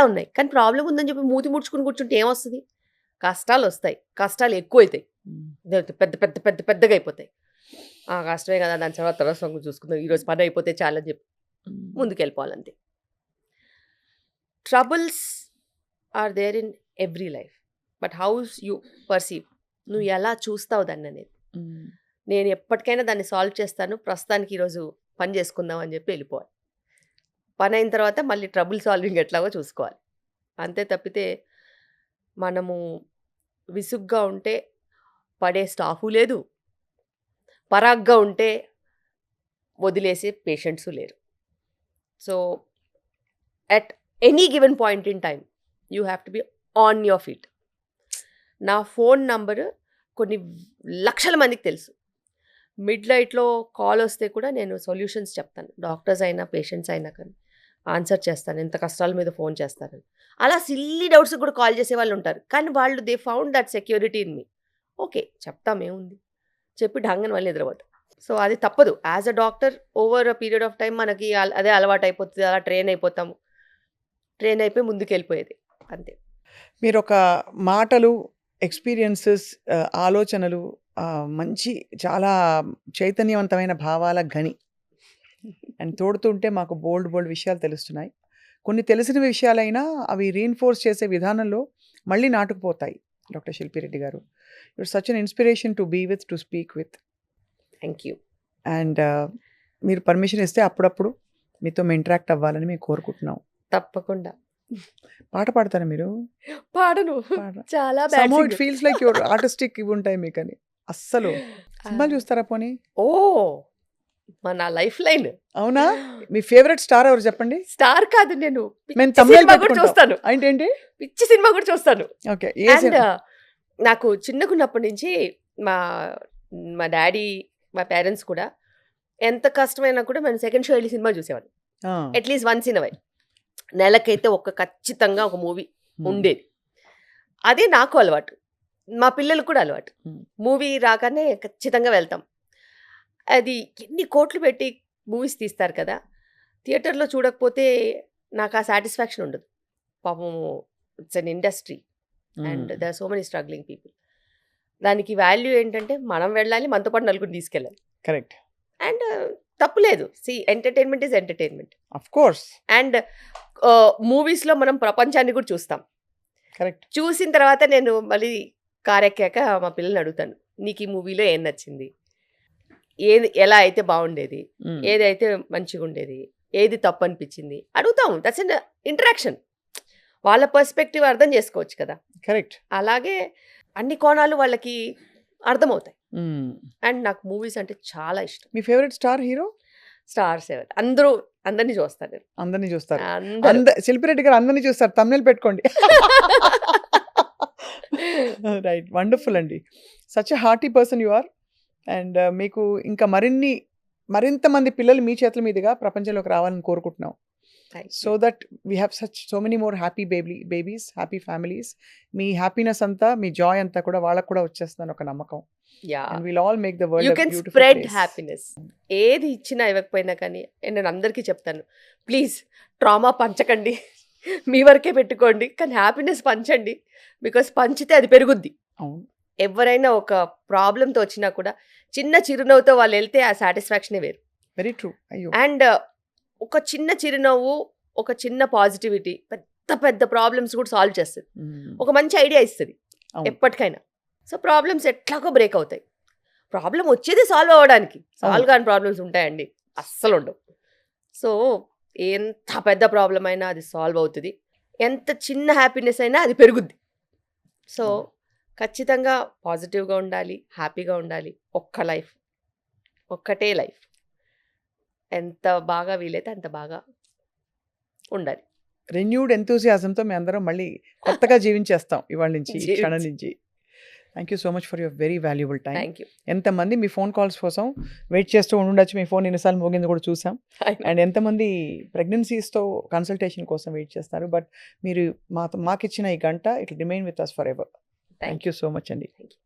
S2: ఉన్నాయి. కానీ ప్రాబ్లం ఉందని చెప్పి మూతి ముడుచుకుని కూర్చుంటే ఏమొస్తుంది? కష్టాలు వస్తాయి, కష్టాలు ఎక్కువ అవుతాయి, పెద్దగా అయిపోతాయి. ఆ కష్టమే కదా, దాని తర్వాత చూసుకుందాం, ఈరోజు పని అయిపోతే చాలని చెప్పి ముందుకు వెళ్ళిపోవాలంతే. Troubles are there in every life, but how you perceive, నువ్వు ఎలా చూస్తావు దాన్ని అనేది. నేను ఎప్పటికైనా దాన్ని సాల్వ్ చేస్తాను, ప్రస్తుతానికి ఈరోజు పని చేసుకుందాం అని చెప్పి వెళ్ళిపోవాలి. పని అయిన తర్వాత మళ్ళీ ట్రబుల్ సాల్వింగ్ ఎట్లాగో చూసుకోవాలి, అంతే. తప్పితే మనము విసుగ్గా ఉంటే పడే స్టాఫు లేదు, పరాగ్గా ఉంటే వదిలేసే పేషెంట్స్ లేరు. So at any given point in time you have to be on your feet. నా ఫోన్ నంబరు కొన్ని లక్షల మందికి తెలుసు. మిడ్ నైట్లో కాల్ వస్తే కూడా నేను సొల్యూషన్స్ చెప్తాను. డాక్టర్స్ అయినా పేషెంట్స్ అయినా కానీ ఆన్సర్ చేస్తాను, ఎంత కష్టాల మీద ఫోన్ చేస్తానని. అలా సిల్లీ డౌట్స్ కూడా కాల్ చేసే వాళ్ళు ఉంటారు. కానీ వాళ్ళు they found that security in me. Okay చెప్తామేముంది చెప్పి ఢంగని వాళ్ళు నిద్రపోతాం. సో అది తప్పదు. As a doctor over a period of time మనకి అదే అలవాటు అయిపోతుంది, అలా ట్రైన్ అయిపోతాము. ట్రైన్ అయిపోయి ముందుకు వెళ్ళిపోయేది అంతే.
S1: మీరు ఒక మాటలు, ఎక్స్పీరియన్సెస్, ఆలోచనలు, మంచి చాలా చైతన్యవంతమైన భావాల గని అండ్ తోడుతుంటే మాకు బోల్డ్ విషయాలు తెలుస్తున్నాయి. కొన్ని తెలిసిన విషయాలైనా అవి రీఇన్ఫోర్స్ చేసే విధానంలో మళ్ళీ నాటుకుపోతాయి. Doctor Shilpi Reddy garu, you're such an inspiration to be with, to speak with.
S2: Thank you.
S1: And మీరు పర్మిషన్ ఇస్తే అప్పుడప్పుడు మీతో మేము ఇంటరాక్ట్ అవ్వాలని మేము కోరుకుంటున్నాం.
S2: తప్పకుండా.
S1: పాట పాడతారా మీరు?
S2: పాడను. చాలా bad
S1: somehow it
S2: singer.
S1: Feels like your artistic ఇవి ఉంటాయి మీకని. అస్సలు సినిమాలు చూస్తారా పోనీ?
S2: నా లైఫ్ లైన్.
S1: అవునా? మీ ఫేవరెట్ స్టార్ ఎవరు చెప్పండి?
S2: స్టార్ కాదు, నేను
S1: మేము
S2: పిచ్చి
S1: thumbnail
S2: సినిమా కూడా
S1: పెట్టుకుంటాం.
S2: చూస్తాను.
S1: ఏంటి?
S2: పిచ్చి సినిమా కూడా చూస్తాను.
S1: ఓకే.
S2: అండ్ నాకు చిన్నగున్నప్పటి నుంచి మా మా డాడీ, మా పేరెంట్స్ కూడా ఎంత కష్టమైనా కూడా మేము సెకండ్ షో వెళ్ళి సినిమా చూసేవాళ్ళం. At least once in a while. నెలకైతే ఖచ్చితంగా ఒక మూవీ ఉండేది. అదే నాకు అలవాటు, మా పిల్లలకు కూడా అలవాటు. మూవీ రాగానే ఖచ్చితంగా వెళ్తాం. అది ఎన్ని కోట్లు పెట్టి మూవీస్ తీస్తారు కదా, థియేటర్లో చూడకపోతే నాకు ఆ సాటిస్ఫాక్షన్ ఉండదు. పాపం it's an industry and the so many struggling people. దానికి వాల్యూ ఏంటంటే మనం వెళ్ళాలి, మనతో పాటు నలుగురిని తీసుకెళ్ళాలి.
S1: కరెక్ట్.
S2: అండ్ తప్పులేదు. Entertainment is entertainment.
S1: Of course.
S2: And మూవీస్లో మనం ప్రపంచాన్ని కూడా చూస్తాం.
S1: కరెక్ట్.
S2: చూసిన తర్వాత నేను మళ్ళీ కారెక్కాక మా పిల్లల్ని అడుగుతాను, నీకు ఈ మూవీలో ఏం నచ్చింది, ఏది ఎలా అయితే బాగుండేది, ఏదైతే మంచిగా ఉండేది, ఏది తప్పు అనిపించింది అడుగుతాం. That's an interaction. వాళ్ళ పర్స్పెక్టివ్ అర్థం చేసుకోవచ్చు కదా.
S1: కరెక్ట్.
S2: అలాగే అన్ని కోణాలు వాళ్ళకి అర్థమవుతాయి. అండ్ నాకు మూవీస్ అంటే చాలా ఇష్టం.
S1: మీ ఫేవరెట్ స్టార్ హీరో?
S2: స్టార్స్ ఎవరు? అందరినీ చూస్తాను నేను.
S1: అందరినీ చూస్తారు.
S2: అందరూ.
S1: శిల్పిరెడ్డి గారు అందరినీ చూస్తారు. thumbnail పెట్టుకోండి. రైట్. వండర్ఫుల్ అండి. Such a hearty person you are. And మీకు ఇంకా మరింత మంది పిల్లలు మీ చేతుల మీదుగా ప్రపంచంలోకి రావాలని కోరుకుంటున్నాం. So that we have so many more happy babies, happy families. Me happiness అంతా, మీ జాయ్ అంతా కూడా వాళ్ళకు కూడా వచ్చేస్తుందని ఒక నమ్మకం. And we'll all make the world
S2: you
S1: a
S2: can
S1: beautiful
S2: spread
S1: place.
S2: Happiness. ఏది ఇచ్చినా ఇవ్వకపోయినా కానీ నేను అందరికీ చెప్తాను, ప్లీజ్ ట్రామా పంచకండి, మీ వరకే పెట్టుకోండి, కానీ హ్యాపీనెస్ పంచండి. బికాస్ పంచితే అది పెరుగుద్ది.
S1: అవును.
S2: ఎవరైనా ఒక ప్రాబ్లంతో వచ్చినా కూడా చిన్న చిరునవ్వుతో వాళ్ళు వెళ్తే ఆ సాటిస్ఫాక్షనే వేరు.
S1: Very true. అయ్యో.
S2: అండ్ ఒక చిన్న చిరునవ్వు, ఒక చిన్న పాజిటివిటీ పెద్ద పెద్ద ప్రాబ్లమ్స్ కూడా సాల్వ్ చేస్తుంది. ఒక మంచి ఐడియా ఇస్తుంది ఎప్పటికైనా. సో ప్రాబ్లమ్స్ ఎట్లాగో బ్రేక్ అవుతాయి. ప్రాబ్లం వచ్చేది సాల్వ్ అవ్వడానికి. సాల్వ్ కాని ప్రాబ్లమ్స్ ఉంటాయండి? అస్సలు ఉండవు. సో ఎంత పెద్ద ప్రాబ్లం అయినా అది సాల్వ్ అవుతుంది. ఎంత చిన్న హ్యాపీనెస్ అయినా అది పెరుగుద్ది. సో ఖచ్చితంగా పాజిటివ్గా ఉండాలి, హ్యాపీగా ఉండాలి. ఒక్కటే లైఫ్. ఎంత బాగా వీలైతే అంత బాగా ఉండాలి.
S1: రెన్యూడ్ ఎంతూసియాజంతో మేము అందరం మళ్ళీ కొత్తగా జీవించేస్తాం ఇవాళ నుంచి, ఈ క్షణం నుంచి. Thank you so much for your very valuable time.
S2: Thank you.
S1: ఎంతమంది మీ ఫోన్ కాల్స్ కోసం వెయిట్ చేస్తూ ఉండొచ్చు. మీ ఫోన్ ఎన్నిసార్లు మోగింది కూడా చూసాం. అండ్ ఎంతమంది ప్రెగ్నెన్సీస్తో కన్సల్టేషన్ కోసం వెయిట్ చేస్తారు. బట్ మీరు మాకిచ్చిన ఈ గంట it remain with us forever. Thank you so much అండి.
S2: Thank you.